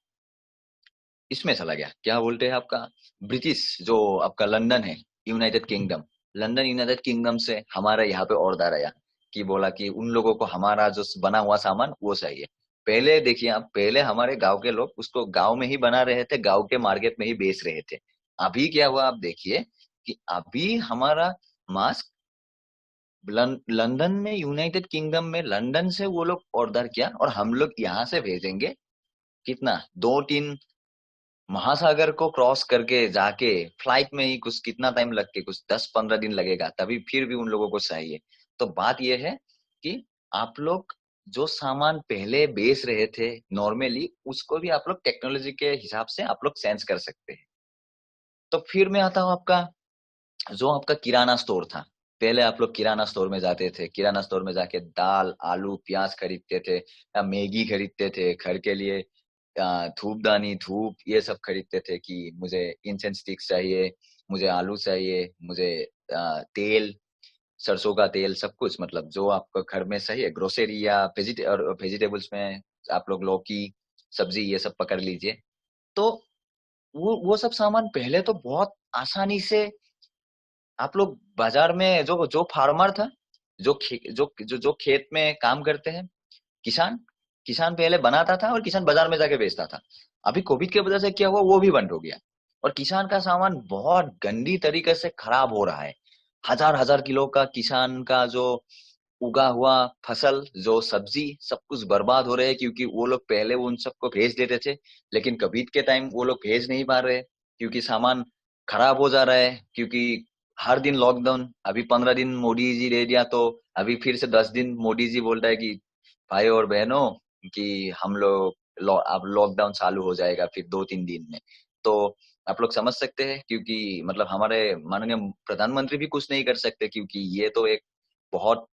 इसमें चला गया, क्या बोलते हैं आपका, ब्रिटिश जो आपका लंदन है, United kingdom, London United kingdom से हमारे यहाँ पे ऑर्डर आया, कि बोला कि उन लोगों को हमारा जो बना हुआ सामान वो चाहिए। पहले देखिए आप, पहले हमारे गांव के लोग उसको गांव में ही बना रहे थे, गांव के मार्केट में ही बेच रहे थे। अभी क्या हुआ आप देखिए, कि अभी हमारा मास्क लंदन में, यूनाइटेड किंगडम में, लंदन से वो लोग ऑर्डर किया, और हम लोग यहाँ से भेजेंगे, कितना, 2-3 महासागर को क्रॉस करके जाके, फ्लाइट में ही कुछ कितना टाइम लग के, कुछ 10-15 दिन लगेगा, तभी फिर भी उन लोगों को चाहिए। तो बात यह है कि आप लोग जो सामान पहले बेच रहे थे नॉर्मली, उसको भी आप लोग टेक्नोलॉजी के हिसाब से आप लोग सेंस कर सकते हैं। तो फिर मैं आता हूँ आपका, जो आपका किराना स्टोर था, पहले आप लोग किराना स्टोर में जाते थे, किराना स्टोर में जाके दाल आलू प्याज खरीदते थे, या मैगी खरीदते थे घर के लिए, धूपदानी धूप ये सब खरीदते थे, कि मुझे इंसेंस स्टिक्स चाहिए, मुझे आलू चाहिए, मुझे तेल, सरसों का तेल, सब कुछ मतलब जो आपको घर में सही है, ग्रोसरी या वेजिटेबल्स में आप लोग लौकी सब्जी ये सब पकड़ लीजिए। तो वो सब सामान पहले तो बहुत आसानी से आप लोग बाजार में, जो जो फार्मर था, जो खेत में काम करते हैं, किसान, किसान पहले बनाता था और किसान बाजार में जाके बेचता था। अभी कोविड की वजह से क्या हुआ, वो भी बंद हो गया, और किसान का सामान बहुत गंदी तरीके से खराब हो रहा है। हजार हजार किलो का किसान का जो उगा हुआ फसल, जो सब्जी, सब कुछ बर्बाद हो रहे हैं, क्योंकि वो लोग पहले उन सबको भेज देते थे, लेकिन कोविड के टाइम वो लोग भेज नहीं पा रहे, क्योंकि सामान खराब हो जा रहा है, क्योंकि हर दिन लॉकडाउन। अभी 15 दिन मोदी जी दे दिया, तो अभी फिर से 10 दिन मोदी जी बोल रहा है कि भाई और बहनों, कि हम लोग अब लॉकडाउन चालू हो जाएगा फिर 2-3 दिन में। तो आप लोग समझ सकते हैं, क्योंकि मतलब हमारे माननीय प्रधानमंत्री भी कुछ नहीं कर सकते, क्योंकि ये तो एक बहुत,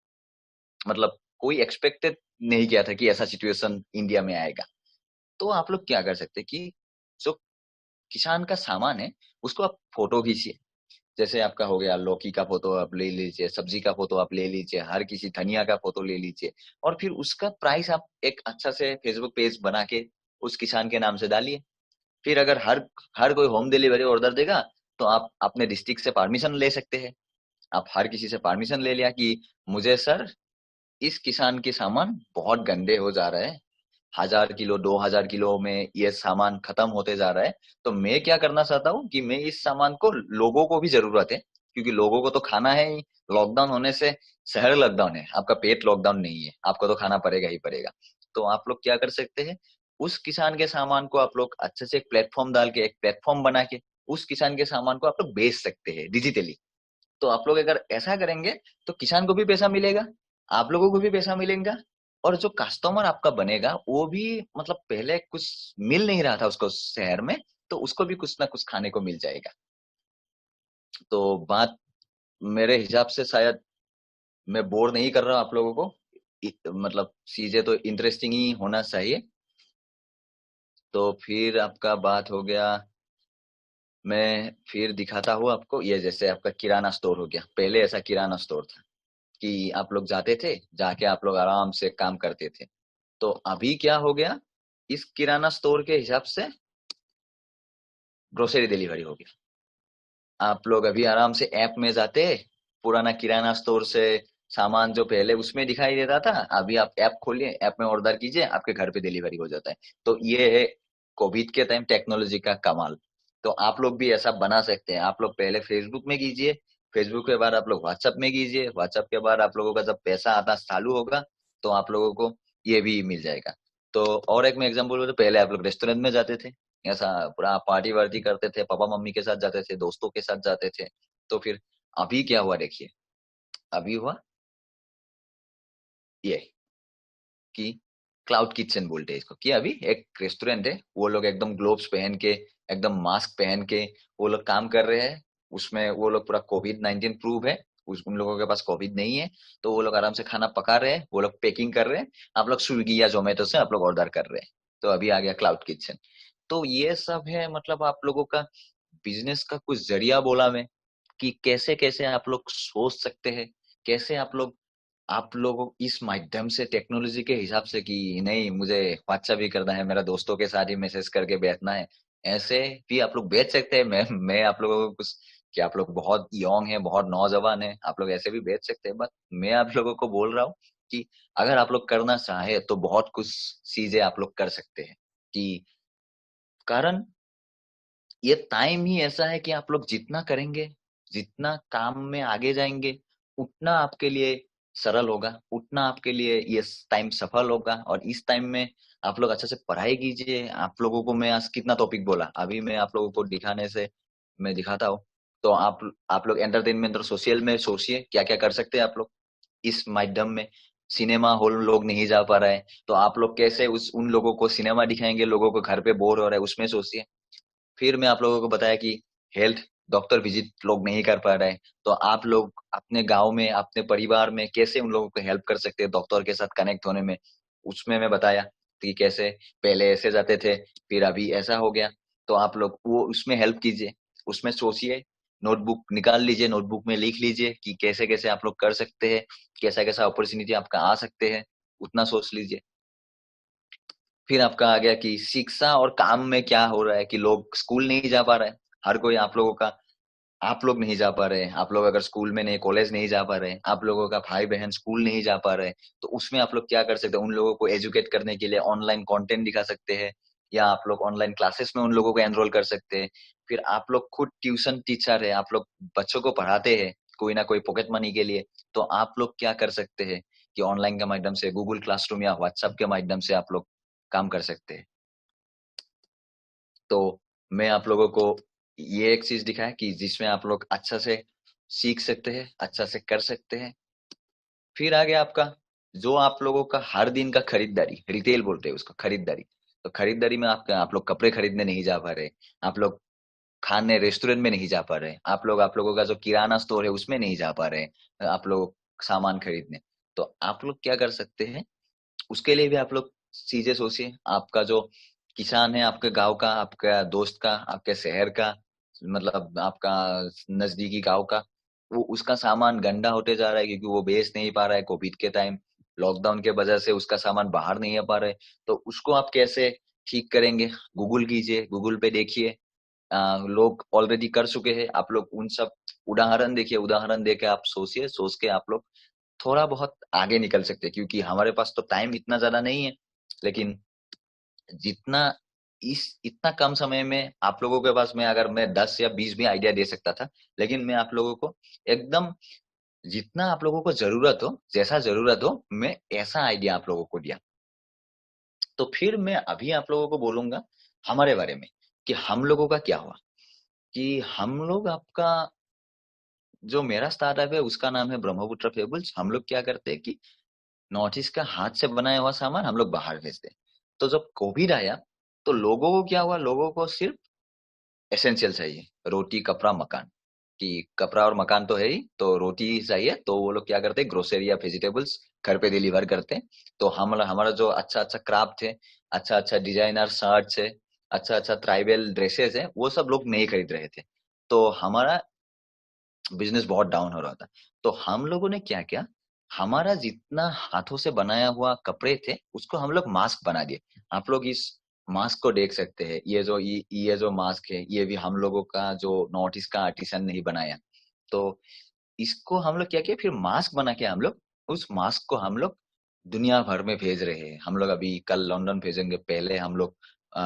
मतलब कोई एक्सपेक्टेड नहीं किया था कि ऐसा सिचुएशन इंडिया में आएगा। तो आप लोग क्या कर सकते हैं कि जो किसान का सामान है उसको आप फोटो खींचिए। जैसे आपका हो गया लौकी का फोटो आप ले लीजिए, सब्जी का फोटो आप ले लीजिए, हर किसी धनिया का फोटो ले लीजिए, और फिर उसका प्राइस आप एक अच्छा से फेसबुक पेज बना के उस किसान के नाम से डालिए। फिर अगर हर हर कोई होम डिलीवरी ऑर्डर देगा, तो आप अपने डिस्ट्रिक्ट से परमिशन ले सकते हैं। आप हर किसी से परमिशन ले लिया कि मुझे सर, इस किसान के सामान बहुत गंदे हो जा रहे हैं, 1000 किलो 2000 किलो में ये सामान खत्म होते जा रहा है। तो मैं क्या करना चाहता हूँ कि मैं इस सामान को, लोगों को भी जरूरत है, क्योंकि लोगों को तो खाना है ही। लॉकडाउन होने से शहर लॉकडाउन है, आपका पेट लॉकडाउन नहीं है, आपको तो खाना पड़ेगा ही पड़ेगा। तो आप लोग क्या कर सकते हैं, उस किसान के सामान को आप लोग अच्छे से एक प्लेटफॉर्म डाल के, एक प्लेटफॉर्म बना के उस किसान के सामान को आप लोग बेच सकते हैं डिजिटली। तो आप लोग अगर ऐसा करेंगे, तो किसान को भी पैसा मिलेगा, आप लोगों को भी पैसा मिलेगा, और जो कस्टमर आपका बनेगा वो भी, मतलब पहले कुछ मिल नहीं रहा था उसको शहर में, तो उसको भी कुछ ना कुछ खाने को मिल जाएगा। तो बात मेरे हिसाब से शायद मैं बोर नहीं कर रहा हूं आप लोगों को, मतलब चीजें तो इंटरेस्टिंग ही होना चाहिए। तो फिर आपका बात हो गया, मैं फिर दिखाता हूँ आपको। ये जैसे आपका किराना स्टोर हो गया, पहले ऐसा किराना स्टोर था कि आप लोग जाते थे, जाके आप लोग आराम से काम करते थे। तो अभी क्या हो गया, इस किराना स्टोर के हिसाब से ग्रोसरी डिलीवरी हो गया। आप लोग अभी आराम से ऐप में जाते, पुराना किराना स्टोर से सामान जो पहले उसमें दिखाई देता था, अभी आप ऐप खोलिए, ऐप में ऑर्डर कीजिए, आपके घर पे डिलीवरी हो जाता है। तो ये है कोविड के टाइम टेक्नोलॉजी का कमाल। तो आप लोग भी ऐसा बना सकते हैं। आप लोग पहले फेसबुक में कीजिए, फेसबुक के बाद आप लोग व्हाट्सएप में कीजिए, व्हाट्सएप के बाद आप लोगों का जब पैसा आता चालू होगा, तो आप लोगों को ये भी मिल जाएगा। तो और एक मैं एग्जांपल बोलूं, तो पहले आप लोग रेस्टोरेंट में जाते थे, ऐसा पूरा पार्टी वार्टी करते थे, पापा मम्मी के साथ जाते थे, दोस्तों के साथ जाते थे। तो फिर अभी क्या हुआ देखिए, अभी हुआ ये कि क्लाउड किचन बोलते हैं इसको, कि अभी एक रेस्टोरेंट है, वो लोग एकदम ग्लोव्स पहन के, एकदम मास्क पहन के वो लोग काम कर रहे हैं। उसमें वो लोग पूरा कोविड-19 प्रूव है, उन लोगों के पास कोविड नहीं है। तो वो लोग आराम से खाना पका रहे हैं, वो लोग पैकिंग कर रहे हैं, आप लोग स्विगी या जोमेटो से आप लोग ऑर्डर कर रहे हैं। तो अभी आ गया क्लाउड किचन। तो ये सब है, मतलब आप लोगों का बिजनेस का कुछ जरिया बोला मैं, कि कैसे कैसे आप लोग सोच सकते हैं, कैसे आप लोगों इस माध्यम से टेक्नोलॉजी के हिसाब से, कि नहीं मुझे व्हाट्सएप ही करना है, मेरा दोस्तों के साथ ही मैसेज करके बैठना है, ऐसे भी आप लोग बेच सकते हैं। मैं आप लोगों को कुछ, कि आप लोग बहुत यंग हैं, बहुत नौजवान हैं, आप लोग ऐसे भी बेच सकते हैं, बट मैं आप लोगों को बोल रहा हूँ कि अगर आप लोग करना चाहे तो बहुत कुछ चीजें आप लोग कर सकते हैं। कि कारण ये टाइम ही ऐसा है कि आप लोग जितना करेंगे, जितना काम में आगे जाएंगे, उतना आपके लिए सरल होगा, उतना आपके लिए ये टाइम सफल होगा। और इस टाइम में आप लोग अच्छे से पढ़ाई कीजिए। आप लोगों को मैं आज कितना टॉपिक बोला, अभी मैं आप लोगों को दिखाने से मैं दिखाता हूँ। तो आप लोग एंटरटेनमेंट और सोशल में सोचिए क्या क्या कर सकते हैं आप लोग इस माध्यम में। सिनेमा हॉल लोग नहीं जा पा रहे हैं, तो आप लोग कैसे उस उन लोगों को सिनेमा दिखाएंगे, लोगों को घर पे बोर हो रहा है, उसमें सोचिए। फिर मैं आप लोगों को बताया कि हेल्थ डॉक्टर विजिट लोग नहीं कर पा रहे हैं, तो आप लोग अपने गांव में, अपने परिवार में कैसे उन लोगों को हेल्प कर सकते हैं डॉक्टर के साथ कनेक्ट होने में, उसमें मैं बताया कि कैसे पहले ऐसे जाते थे, फिर अभी ऐसा हो गया। तो आप लोग वो उसमें हेल्प कीजिए, उसमें सोचिए, नोटबुक निकाल लीजिए, नोटबुक में लिख लीजिए कि कैसे कैसे आप लोग कर सकते हैं, कैसा कैसा अपॉर्चुनिटी आपका आ सकते हैं, उतना सोच लीजिए। फिर आपका आ गया कि शिक्षा और काम में क्या हो रहा है, कि लोग स्कूल नहीं जा पा रहे हैं, हर कोई आप लोगों का, आप लोग नहीं जा पा रहे हैं, आप लोग अगर स्कूल में नहीं, कॉलेज नहीं जा पा रहे हैं, आप लोगों का भाई बहन स्कूल नहीं जा पा रहे हैं, तो उसमें आप लोग क्या कर सकते हैं, उन लोगों को एजुकेट करने के लिए ऑनलाइन कंटेंट दिखा सकते हैं, या आप लोग ऑनलाइन क्लासेस में उन लोगों को एनरोल कर सकते हैं। फिर आप लोग खुद ट्यूशन टीचर है, आप लोग बच्चों को पढ़ाते हैं कोई ना कोई पॉकेट मनी के लिए, तो आप लोग क्या कर सकते हैं कि ऑनलाइन के माध्यम से गूगल क्लासरूम या व्हाट्सएप के माध्यम से आप लोग काम कर सकते हैं। तो मैं आप लोगों को ये एक चीज दिखाया कि जिसमें आप लोग अच्छा से सीख सकते हैं, अच्छा से कर सकते हैं। फिर आगे आपका जो आप लोगों का हर दिन का खरीदारी, रिटेल बोलते हैं उसको, खरीदारी। तो खरीदारी में आप लोग कपड़े खरीदने नहीं जा पा रहे, आप लोग खाने रेस्टोरेंट में नहीं जा पा रहे, आप लोगों का जो किराना स्टोर है उसमें नहीं जा पा रहे, आप लोग सामान खरीदने। तो आप लोग क्या कर सकते हैं, उसके लिए भी आप लोग चीजें सोचिए। आपका जो किसान है आपके गांव का, आपका दोस्त का, आपके शहर का, मतलब आपका नजदीकी गांव का, वो उसका सामान गंदा होते जा रहा है क्योंकि वो बेच नहीं पा रहा है। कोविड के टाइम लॉकडाउन के वजह से उसका सामान बाहर नहीं आ पा रहे, तो उसको आप कैसे ठीक करेंगे? गूगल कीजिए, गूगल पे देखिए, लोग ऑलरेडी कर चुके हैं, आप लोग उन सब उदाहरण देखिए, उदाहरण देके आप सोचिए, सोच के आप लोग थोड़ा बहुत आगे निकल सकते हैं। क्योंकि हमारे पास तो टाइम इतना ज्यादा नहीं है, लेकिन जितना इस इतना कम समय में आप लोगों के पास, मैं 10 या 20 भी आइडिया दे सकता था, लेकिन मैं आप लोगों को एकदम जितना आप लोगों को जरूरत हो, जैसा जरूरत हो, मैं ऐसा आइडिया आप लोगों को दिया। तो फिर मैं अभी आप लोगों को बोलूंगा हमारे बारे में कि हम लोगों का क्या हुआ। कि हम लोग आपका जो मेरा स्टार्टअप है उसका नाम है ब्रह्मपुत्र फेबल्स। हम लोग क्या करते हैं कि नॉर्थ ईस्ट का हाथ से बनाया हुआ सामान हम लोग बाहर भेजते हैं। तो जब कोविड आया तो लोगों को क्या हुआ, लोगों को सिर्फ एसेंशियल चाहिए, रोटी कपड़ा मकान। कि कपड़ा और मकान तो है ही, तो रोटी चाहिए, तो वो लोग क्या करते हैं, ग्रोसरी या वेजिटेबल्स घर पे डिलीवर करते हैं। तो हम हमारा जो अच्छा अच्छा क्राफ्ट है, अच्छा अच्छा डिजाइनर शर्ट्स है, अच्छा अच्छा ट्राइबल ड्रेसेस है, वो सब लोग नहीं खरीद रहे थे। तो हमारा बिजनेस बहुत डाउन हो रहा था। तो हम लोगों ने क्या किया, हमारा जितना हाथों से बनाया हुआ कपड़े थे उसको हम लोग मास्क बना दिए। आप लोग इस मास्क को देख सकते हैं, ये जो मास्क है ये भी हम लोगों का जो नॉर्थ ईस्ट का आर्टिसन ने ही बनाया। तो इसको हम लोग क्या किया, फिर मास्क बना के हम लोग उस मास्क को हम लोग दुनिया भर में भेज रहे हैं। हम लोग अभी कल लंदन भेजेंगे, पहले हम लोग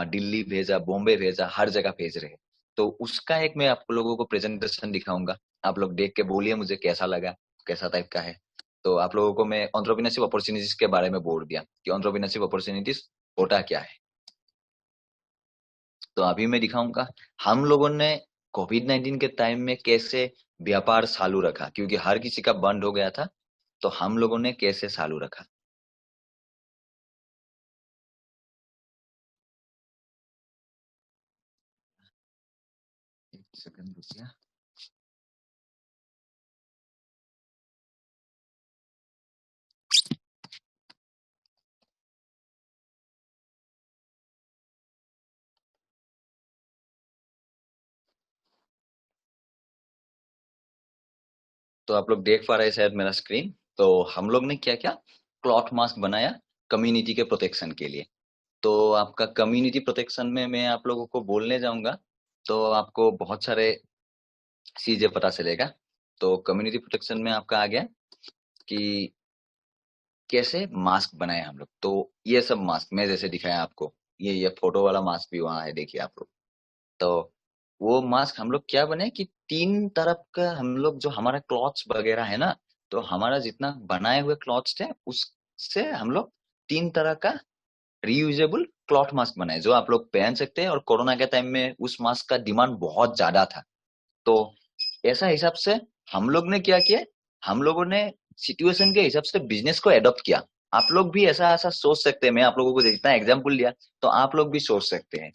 दिल्ली भेजा, बॉम्बे भेजा, हर जगह भेज रहे हैं। तो उसका एक मैं आप लोगों को प्रेजेंटेशन दिखाऊंगा, आप लोग देख के बोलिए मुझे कैसा लगा, कैसा टाइप का है। तो आप लोगों को मैं एंटरप्रेन्योरशिप अपॉर्चुनिटीज के बारे में बोल दिया कि एंटरप्रेन्योरशिप अपॉर्चुनिटीज होता क्या है। तो अभी मैं दिखाऊंगा हम लोगों ने कोविड 19 के टाइम में कैसे व्यापार चालू रखा, क्योंकि हर किसी का बंद हो गया था। तो हम लोगों ने कैसे चालू रखा। एक सेकंड रुकिए। तो आप लोग देख पा रहे हैं शायद मेरा स्क्रीन। तो हम लोग ने क्या क्या क्लॉथ मास्क बनाया कम्युनिटी के प्रोटेक्शन के लिए। तो आपका कम्युनिटी प्रोटेक्शन में मैं आप लोगों को बोलने जाऊंगा तो आपको बहुत सारे चीजें पता चलेगा। तो कम्युनिटी प्रोटेक्शन में आपका आ गया कि कैसे मास्क बनाए हम लोग। तो ये सब मास्क मैं जैसे दिखाया आपको, ये फोटो वाला मास्क भी वहां है, देखिए आप लोग। तो वो मास्क हम लोग क्या बने कि 3 तरफ का हम लोग जो हमारा क्लॉथ्स वगैरह है ना, तो हमारा जितना बनाए हुए क्लॉथ्स थे उससे हम लोग 3 तरह का रीयूजेबल क्लॉथ मास्क बनाए जो आप लोग पहन सकते हैं। और कोरोना के टाइम में उस मास्क का डिमांड बहुत ज्यादा था। तो ऐसा हिसाब से हम लोग ने क्या किया, हम लोगों ने सिचुएशन के हिसाब से बिजनेस को एडॉप्ट किया। आप लोग भी ऐसा ऐसा सोच सकते हैं, मैं आप लोगों को जितना एग्जाम्पल दिया तो आप लोग भी सोच सकते हैं।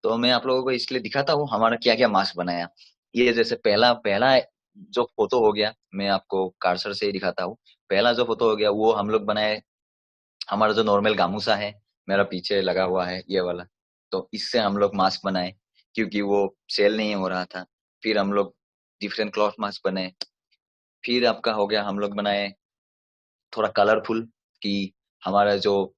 तो मैं आप लोगों को इसलिए दिखाता हूँ हमारा क्या क्या मास्क बनाया। ये जैसे पहला पहला जो फोटो हो गया, मैं आपको कार्सर से ही दिखाता हूँ। पहला जो फोटो हो गया वो हम लोग बनाए, हमारा जो नॉर्मल गामूसा है मेरा पीछे लगा हुआ है ये वाला, तो इससे हम लोग मास्क बनाए क्योंकि वो सेल नहीं हो रहा था। फिर हम लोग डिफरेंट क्लॉथ मास्क बनाए। फिर आपका हो गया हम लोग बनाए थोड़ा कलरफुल, कि हमारा जो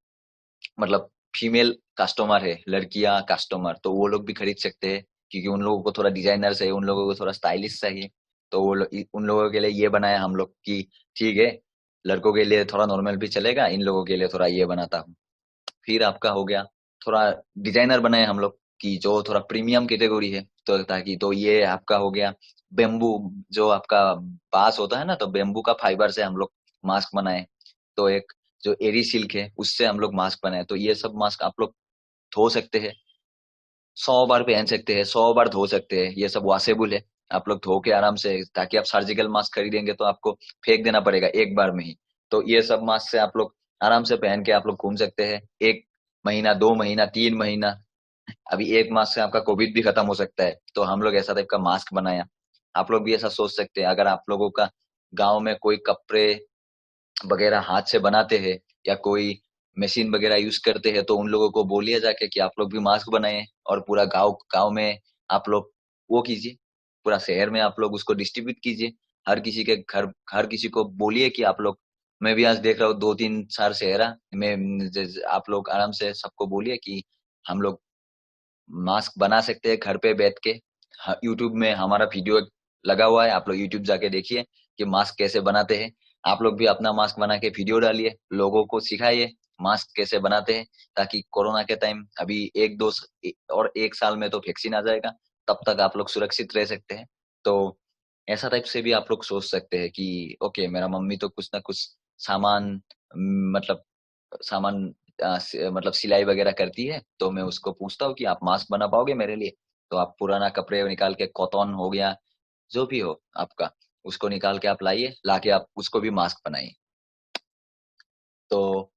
मतलब फीमेल कस्टमर है, लड़कियां कस्टमर, तो वो लोग भी खरीद सकते हैं क्योंकि उन लोगों को थोड़ा डिजाइनर चाहिए, उन लोगों को थोड़ा स्टाइलिश चाहिए। तो उन लोगों के लिए ये बनाया हम लोग कि ठीक है, लड़कों के लिए थोड़ा नॉर्मल भी चलेगा, इन लोगों के लिए थोड़ा ये बनाता हूँ। फिर आपका हो गया थोड़ा डिजाइनर बनाए हम लोग कि जो थोड़ा प्रीमियम कैटेगरी है, तो ताकि तो ये आपका हो गया बेम्बू, जो आपका बांस होता है ना, तो बेम्बू का फाइबर से हम लोग मास्क बनाए। तो एक जो एरी सिल्क है उससे हम लोग मास्क बनाए, तो ये सब मास्क आप लोग धो सकते हैं, 100 बार पहन सकते हैं, 100 बार धो सकते हैं, ये सब वॉशेबल है। आप लोग धो के आराम से, ताकि आप सर्जिकल मास्क खरीदेंगे तो आपको फेंक देना पड़ेगा एक बार में ही। तो ये सब मास्क से आप लोग आराम से पहन के आप लोग घूम सकते हैं, 1 महीना, 2 महीना, 3 महीना। अभी एक मास से आपका कोविड भी खत्म हो सकता है, तो हम लोग ऐसा टाइप का मास्क बनाया। आप लोग भी ऐसा सोच सकते हैं, अगर आप लोगों का गांव में कोई कपड़े वगैरह हाथ से बनाते हैं या कोई मशीन वगैरह यूज करते हैं, तो उन लोगों को बोलिए जाके कि आप लोग भी मास्क बनाए, और पूरा गांव गांव में आप लोग वो कीजिए, पूरा शहर में आप लोग उसको डिस्ट्रीब्यूट कीजिए। हर किसी के घर, हर किसी को बोलिए कि आप लोग, मैं भी आज देख रहा हूँ 2-3 4 शहरा में आप लोग आराम से सबको बोलिए कि हम लोग मास्क बना सकते हैं घर पे बैठ के। यूट्यूब में हमारा वीडियो लगा हुआ है, आप लोग यूट्यूब जाके देखिए कि मास्क कैसे बनाते हैं। आप लोग भी अपना मास्क बना के वीडियो डालिए, लोगों को सिखाइए मास्क कैसे बनाते हैं, ताकि कोरोना के टाइम अभी और 1 साल में तो वैक्सीन आ जाएगा, तब तक आप लोग सुरक्षित रह सकते हैं। तो ऐसा टाइप से भी आप लोग सोच सकते हैं कि ओके, मेरा मम्मी तो कुछ ना कुछ सामान, मतलब सामान मतलब सिलाई वगैरह करती है, तो मैं उसको पूछता हूँ कि आप मास्क बना पाओगे मेरे लिए। तो आप पुराना कपड़े निकाल के, कॉटन हो गया, जो भी हो आपका, उसको निकाल के आप लाइए, लाके आप उसको भी मास्क बनाइए। तो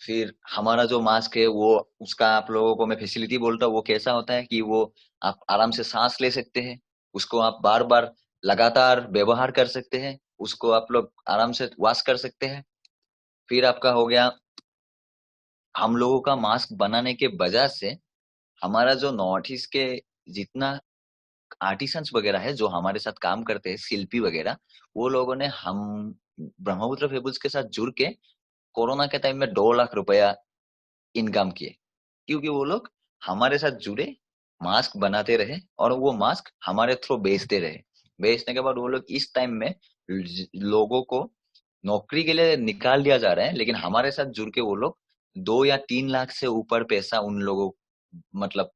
फिर हमारा जो मास्क है वो, उसका आप लोगों को मैं फैसिलिटी बोलता हूँ, वो कैसा होता है कि वो आप आराम से सांस ले सकते हैं, उसको आप बार बार लगातार व्यवहार कर सकते हैं, उसको आप लोग आराम से वॉश कर सकते हैं। फिर आपका हो गया, हम लोगों का मास्क बनाने के वजह से हमारा जो नॉर्थ ईस्ट के जितना आर्टिसंस वगैरह है, जो हमारे साथ काम करते हैं, शिल्पी वगैरह, वो लोगों ने हम ब्रह्मपुत्र फेबुल्स के साथ जुड़ के कोरोना के टाइम में 2 लाख रुपया इनकम किए, क्योंकि वो लोग हमारे साथ जुड़े, मास्क बनाते रहे, और वो मास्क हमारे थ्रू बेचते रहे। बेचने के बाद वो लोग इस टाइम में लोगों को नौकरी के लिए निकाल दिया जा रहा है, लेकिन हमारे साथ जुड़ के वो लोग 2 या 3 लाख से ऊपर पैसा उन लोगों, मतलब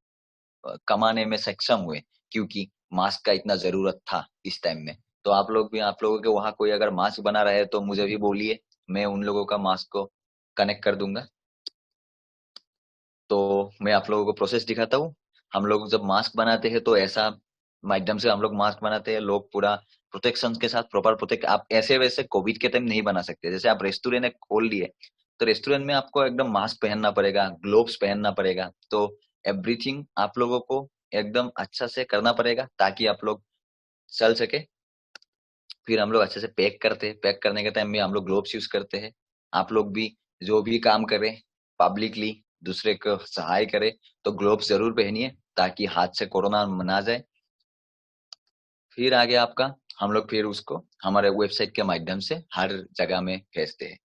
कमाने में सक्षम हुए, क्योंकि मास्क का इतना जरूरत था इस टाइम में। तो आप लोग भी, आप लोगों के वहां कोई अगर मास्क बना रहे हैं तो मुझे भी बोलिए, मैं उन लोगों का मास्क को कनेक्ट कर दूंगा। तो मैं आप लोगों को प्रोसेस दिखाता हूँ। हम लोग जब मास्क बनाते हैं तो ऐसा माध्यम से हम लोग मास्क बनाते हैं, लोग पूरा प्रोटेक्शन के साथ, प्रॉपर प्रोटेक्ट, आप ऐसे वैसे कोविड के टाइम नहीं बना सकते। जैसे आप रेस्टोरेंट खोल लिए, तो रेस्टोरेंट में आपको एकदम मास्क पहनना पड़ेगा, ग्लोव्स पहनना पड़ेगा, तो एवरीथिंग आप लोगों को एकदम अच्छा से करना पड़ेगा, ताकि आप लोग चल सके। फिर हम लोग अच्छे से पैक करते हैं, पैक करने के टाइम में हम लोग ग्लोव्स यूज करते हैं। आप लोग भी जो भी काम करें पब्लिकली, दूसरे को सहाय करे, तो ग्लोव्स जरूर पहनिए, ताकि हाथ से कोरोना ना जाए। फिर आगे आपका, हम लोग फिर उसको हमारे वेबसाइट के माध्यम से हर जगह में भेजते हैं।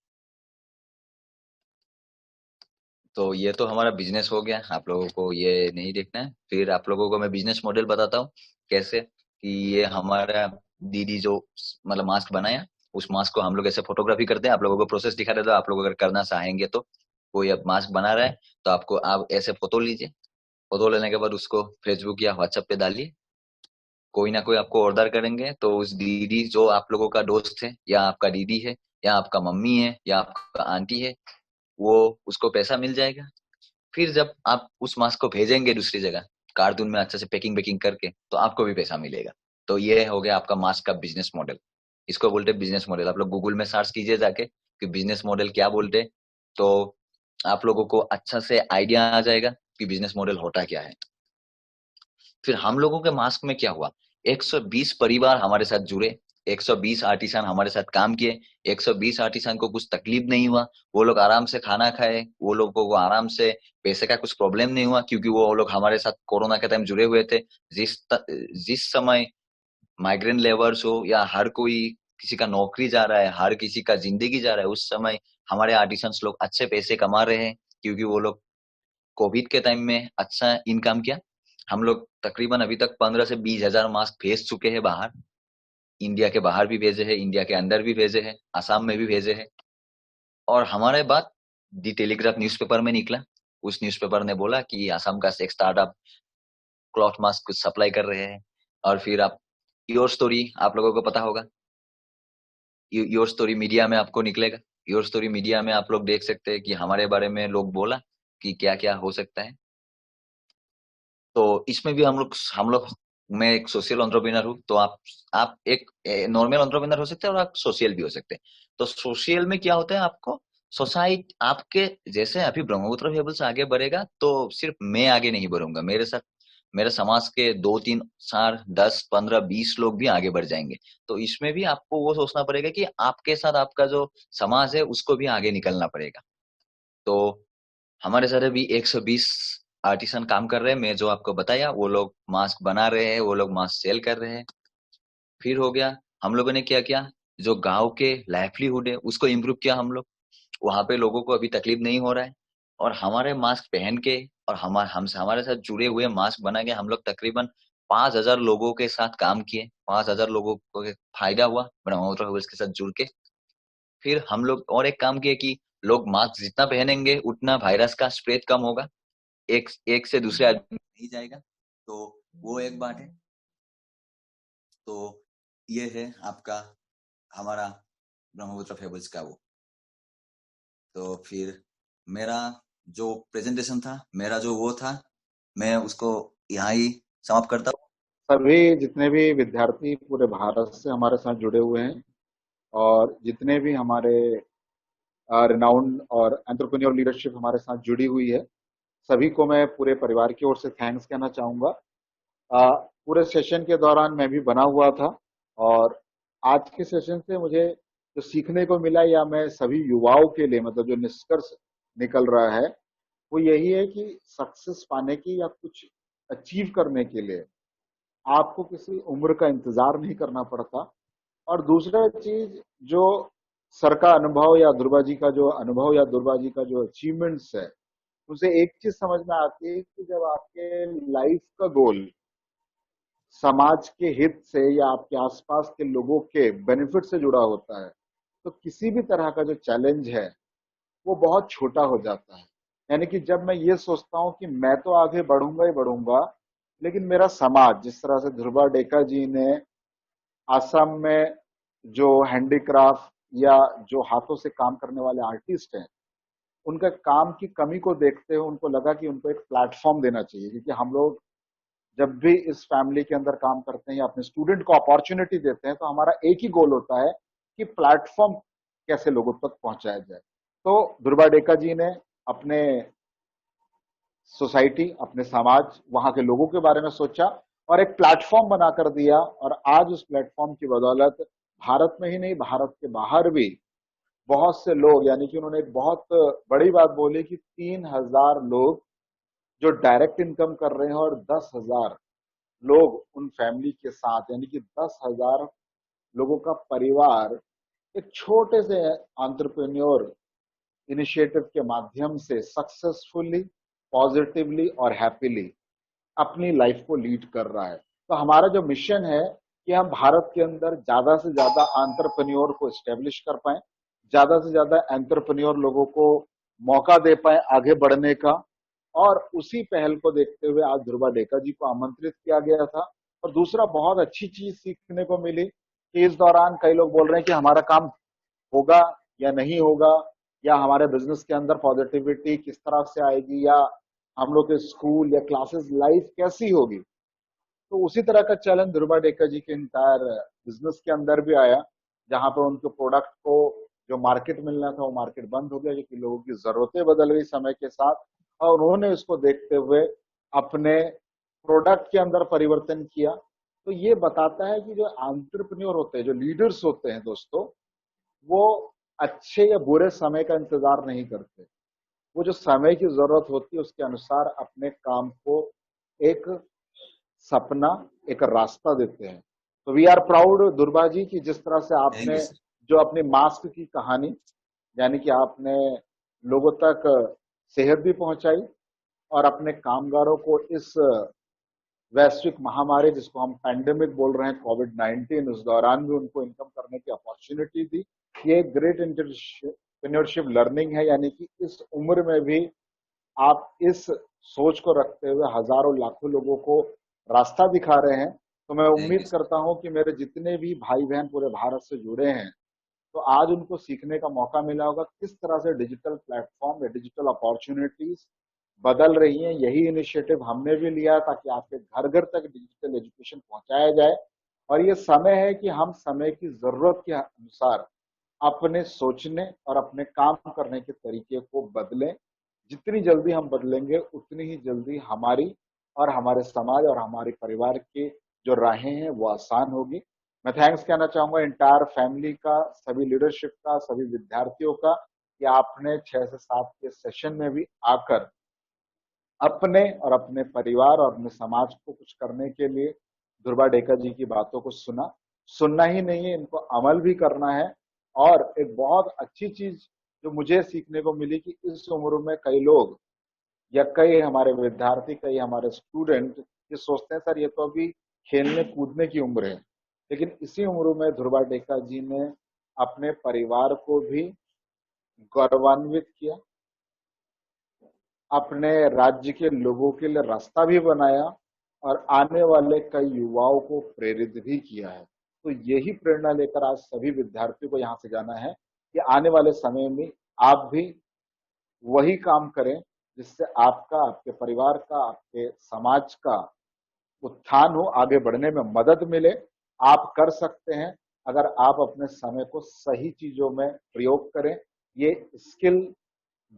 तो ये तो हमारा बिजनेस हो गया, आप लोगों को ये नहीं देखना है। फिर आप लोगों को मैं बिजनेस मॉडल बताता हूँ कैसे, कि ये हमारा दीदी जो मतलब मास्क बनाया, उस मास्क को हम लोग ऐसे फोटोग्राफी करते हैं, आप लोगों को प्रोसेस दिखा देता हूँ। आप लोग अगर करना चाहेंगे तो, कोई अब मास्क बना रहा है तो आपको, आप ऐसे फोटो लीजिए, फोटो लेने के बाद उसको फेसबुक या व्हाट्सएप पे डालिए, कोई ना कोई आपको ऑर्डर करेंगे, तो उस दीदी जो आप लोगों का दोस्त है, या आपका दीदी है, या आपका मम्मी है, या आपका आंटी है, वो, उसको पैसा मिल जाएगा। फिर जब आप उस मास्क को भेजेंगे दूसरी जगह, कार्टून में अच्छे से पैकिंग पैकिंग करके, तो आपको भी पैसा मिलेगा। तो ये हो गया आपका मास्क का बिजनेस मॉडल। इसको बोलते हैं बिजनेस मॉडल। आप लोग गूगल में सर्च कीजिए जाके कि बिजनेस मॉडल क्या बोलते हैं, तो आप लोगों को अच्छा से आइडिया आ जाएगा कि बिजनेस मॉडल होता क्या है। फिर हम लोगों के मास्क में क्या हुआ, 120 परिवार हमारे साथ जुड़े, 120 आर्टिसान हमारे साथ काम किए, 120 आर्टिसान को कुछ तकलीफ नहीं हुआ, वो लोग आराम से खाना खाए, वो लोगों को आराम से पैसे का कुछ प्रॉब्लम नहीं हुआ, क्योंकि वो लोग हमारे साथ कोरोना के टाइम जुड़े हुए थे। जिस समय माइग्रेंट लेबर्स हो, या हर कोई, किसी का नौकरी जा रहा है, हर किसी का जिंदगी जा रहा है, उस समय हमारे आर्टिसंस लोग अच्छे पैसे कमा रहे हैं, क्योंकि वो लोग कोविड के टाइम में अच्छा इनकम किया। हम लोग तकरीबन अभी तक 15 से 20 हजार मास्क भेज चुके हैं बाहर, इंडिया के बाहर भी भेजे हैं, इंडिया के अंदर भी भेजे हैं, आसाम में भी भेजे हैं। और हमारे बाद दी टेलीग्राफ न्यूज़पेपर में निकला, उस न्यूज़पेपर ने बोला कि आसाम का एक स्टार्टअप क्लॉथ मास्क कुछ सप्लाई कर रहे हैं। और फिर आप, योर स्टोरी आप लोगों को पता होगा, योर स्टोरी मीडिया में आपको निकलेगा, योर स्टोरी मीडिया में आप लोग देख सकते हैं कि हमारे बारे में लोग बोला कि क्या क्या हो सकता है। तो इसमें भी हम लोग मैं एक सोशल एंटरप्रेन्योर हूँ, तो आप एक नॉर्मल एंटरप्रेन्योर हो सकते हैं और आप सोशल भी हो सकते हैं। तो सोशल में क्या होता है, आपको सोसाइटी आपके जैसे अभी ब्रह्मपुत्र फेबल्स आगे बढ़ेगा तो सिर्फ मैं आगे नहीं बढ़ूंगा, मेरे साथ मेरे समाज के 2 3 4 10 15 20 लोग भी आगे बढ़ जाएंगे। तो इसमें भी आपको वो सोचना पड़ेगा कि आपके साथ आपका जो समाज है उसको भी आगे निकलना पड़ेगा। तो हमारे साथ अभी 120 आर्टिसन काम कर रहे हैं, मैं जो आपको बताया, वो लोग मास्क बना रहे हैं, वो लोग मास्क सेल कर रहे हैं। फिर हो गया, हम लोगों ने क्या किया, जो गांव के लाइवलीहुड है उसको इम्प्रूव किया हम लोग। वहां पे लोगों को अभी तकलीफ नहीं हो रहा है, और हमारे मास्क पहन के और हमारे साथ जुड़े हुए मास्क बना के हम लोग तकरीबन 5,000 लोगों के साथ काम किए, 5,000 लोगों को फायदा हुआ ब्रह्मपुत्र हर्बल्स के साथ जुड़ के। फिर हम लोग और एक काम किए कि लोग मास्क जितना पहनेंगे उतना वायरस का स्प्रेड कम होगा, एक एक से दूसरे आदमी नहीं जाएगा। तो वो एक बात है। तो ये है आपका हमारा ब्रह्मपुत्र फेबल्स का वो। तो फिर मेरा जो प्रेजेंटेशन था, मेरा जो वो था, मैं उसको यहाँ ही समाप्त करता हूँ। सभी जितने भी विद्यार्थी पूरे भारत से हमारे साथ जुड़े हुए हैं, और जितने भी हमारे रिनाउंड और एंटरप्रेन्योर लीडरशिप हमारे साथ जुड़ी हुई है, सभी को मैं पूरे परिवार की ओर से थैंक्स कहना चाहूंगा। पूरे सेशन के दौरान मैं भी बना हुआ था, और आज के सेशन से मुझे जो सीखने को मिला, या मैं सभी युवाओं के लिए मतलब जो निष्कर्ष निकल रहा है, वो यही है कि सक्सेस पाने की या कुछ अचीव करने के लिए आपको किसी उम्र का इंतजार नहीं करना पड़ता। और दूसरा चीज, जो सर का अनुभव या दुर्गा जी का जो अनुभव या दुर्गा जी का जो अचीवमेंट्स है, उसे एक चीज समझ में आती है कि जब आपके लाइफ का गोल समाज के हित से या आपके आसपास के लोगों के बेनिफिट से जुड़ा होता है, तो किसी भी तरह का जो चैलेंज है वो बहुत छोटा हो जाता है। यानी कि जब मैं ये सोचता हूँ कि मैं तो आगे बढ़ूंगा ही बढ़ूंगा, लेकिन मेरा समाज, जिस तरह से ध्रुवा डेका जी ने आसाम में जो हैंडीक्राफ्ट या जो हाथों से काम करने वाले आर्टिस्ट हैं, उनका काम की कमी को देखते हुए उनको लगा कि उनको एक प्लेटफॉर्म देना चाहिए। क्योंकि हम लोग जब भी इस फैमिली के अंदर काम करते हैं या अपने स्टूडेंट को अपॉर्चुनिटी देते हैं, तो हमारा एक ही गोल होता है कि प्लेटफॉर्म कैसे लोगों तक पहुंचाया जाए। तो दुर्गा डेका जी ने अपने सोसाइटी, अपने समाज, वहां के लोगों के बारे में सोचा और एक प्लेटफॉर्म बनाकर दिया। और आज उस प्लेटफॉर्म की बदौलत भारत में ही नहीं, भारत के बाहर भी बहुत से लोग, यानी कि उन्होंने एक बहुत बड़ी बात बोली कि 3,000 लोग जो डायरेक्ट इनकम कर रहे हैं, और 10,000 लोग उन फैमिली के साथ, यानी कि 10,000 लोगों का परिवार एक छोटे से एंटरप्रेन्योर इनिशिएटिव के माध्यम से सक्सेसफुली, पॉजिटिवली और हैप्पीली अपनी लाइफ को लीड कर रहा है। तो हमारा जो मिशन है कि हम भारत के अंदर ज्यादा से ज्यादा एंटरप्रेन्योर को स्टेब्लिश कर पाए, ज्यादा से ज्यादा एंटरप्रेन्योर लोगों को मौका दे पाए आगे बढ़ने का। और उसी पहल को देखते हुए आज ध्रुवा डेका जी को आमंत्रित किया गया था। और दूसरा बहुत अच्छी चीज सीखने को मिली कि इस दौरान कई लोग बोल रहे हैं कि हमारा काम होगा या नहीं होगा, या हमारे बिजनेस के अंदर पॉजिटिविटी किस तरह से आएगी, या हम लोग के स्कूल या क्लासेस लाइफ कैसी होगी। तो उसी तरह का चैलेंज ध्रुवा डेका जी के इंटायर बिजनेस के अंदर भी आया, जहां पर उनके प्रोडक्ट को जो मार्केट मिलना था वो मार्केट बंद हो गया, क्योंकि लोगों की जरूरतें बदल गई समय के साथ। और उन्होंने इसको देखते हुए अपने प्रोडक्ट के अंदर परिवर्तन किया। तो ये बताता है कि जो एंटरप्रेन्योर होते हैं, जो लीडर्स होते हैं दोस्तों, वो अच्छे या बुरे समय का इंतजार नहीं करते। वो जो समय की जरूरत होती है उसके अनुसार अपने काम को एक सपना, एक रास्ता देते हैं। तो we are proud Durga ji की जिस तरह से थैंक यू आपने सर। जो अपनी मास्क की कहानी, यानी कि आपने लोगों तक सेहत भी पहुंचाई, और अपने कामगारों को इस वैश्विक महामारी जिसको हम पैंडेमिक बोल रहे हैं, कोविड-19, उस दौरान भी उनको इनकम करने की अपॉर्चुनिटी दी। ये एक ग्रेट एंटरप्रेन्योरशिप लर्निंग है। यानी कि इस उम्र में भी आप इस सोच को रखते हुए हजारों लाखों लोगों को रास्ता दिखा रहे हैं। तो मैं थैंक उम्मीद यू सर। करता हूं कि मेरे जितने भी भाई बहन पूरे भारत से जुड़े हैं, तो आज उनको सीखने का मौका मिला होगा किस तरह से डिजिटल प्लेटफॉर्म या डिजिटल अपॉर्चुनिटीज बदल रही हैं। यही इनिशिएटिव हमने भी लिया ताकि आपके घर घर तक डिजिटल एजुकेशन पहुंचाया जाए। और ये समय है कि हम समय की जरूरत के अनुसार अपने सोचने और अपने काम करने के तरीके को बदलें। जितनी जल्दी हम बदलेंगे उतनी ही जल्दी हमारी और हमारे समाज और हमारे परिवार के जो राहें हैं वो आसान होगी। मैं थैंक्स कहना चाहूंगा इंटायर फैमिली का, सभी लीडरशिप का, सभी विद्यार्थियों का कि आपने 6 से 7 के सेशन में भी आकर अपने और अपने परिवार और अपने समाज को कुछ करने के लिए ध्रुवा डेका जी की बातों को सुना। सुनना ही नहीं है, इनको अमल भी करना है। और एक बहुत अच्छी चीज जो मुझे सीखने को मिली कि इस उम्र में कई लोग या कई हमारे विद्यार्थी, कई हमारे स्टूडेंट ये सोचते हैं सर ये तो अभी खेलने कूदने की उम्र है, लेकिन इसी उम्र में ध्रुवा डेका जी ने अपने परिवार को भी गौरवान्वित किया, अपने राज्य के लोगों के लिए रास्ता भी बनाया और आने वाले कई युवाओं को प्रेरित भी किया है। तो यही प्रेरणा लेकर आज सभी विद्यार्थियों को यहाँ से जाना है कि आने वाले समय में आप भी वही काम करें जिससे आपका, आपके परिवार का, आपके समाज का उत्थान हो, आगे बढ़ने में मदद मिले। आप कर सकते हैं अगर आप अपने समय को सही चीजों में प्रयोग करें। ये स्किल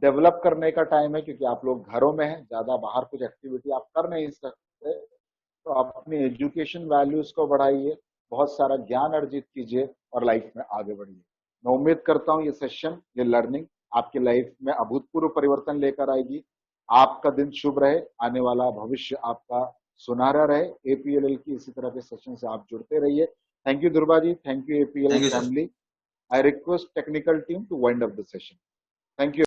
डेवलप करने का टाइम है क्योंकि आप लोग घरों में हैं, ज्यादा बाहर कुछ एक्टिविटी आप कर नहीं सकते। तो आप अपनी एजुकेशन वैल्यूज को बढ़ाइए, बहुत सारा ज्ञान अर्जित कीजिए और लाइफ में आगे बढ़िए। मैं उम्मीद करता हूँ ये सेशन, ये लर्निंग आपकी लाइफ में अभूतपूर्व परिवर्तन लेकर आएगी। आपका दिन शुभ रहे, आने वाला भविष्य आपका सुनहरा रहे। एपीएलएल की इसी तरह के सेशन से आप जुड़ते रहिए। Thank you Dhruva ji, thank you APL thank you sir. Family. I request technical team to wind up the session. Thank you.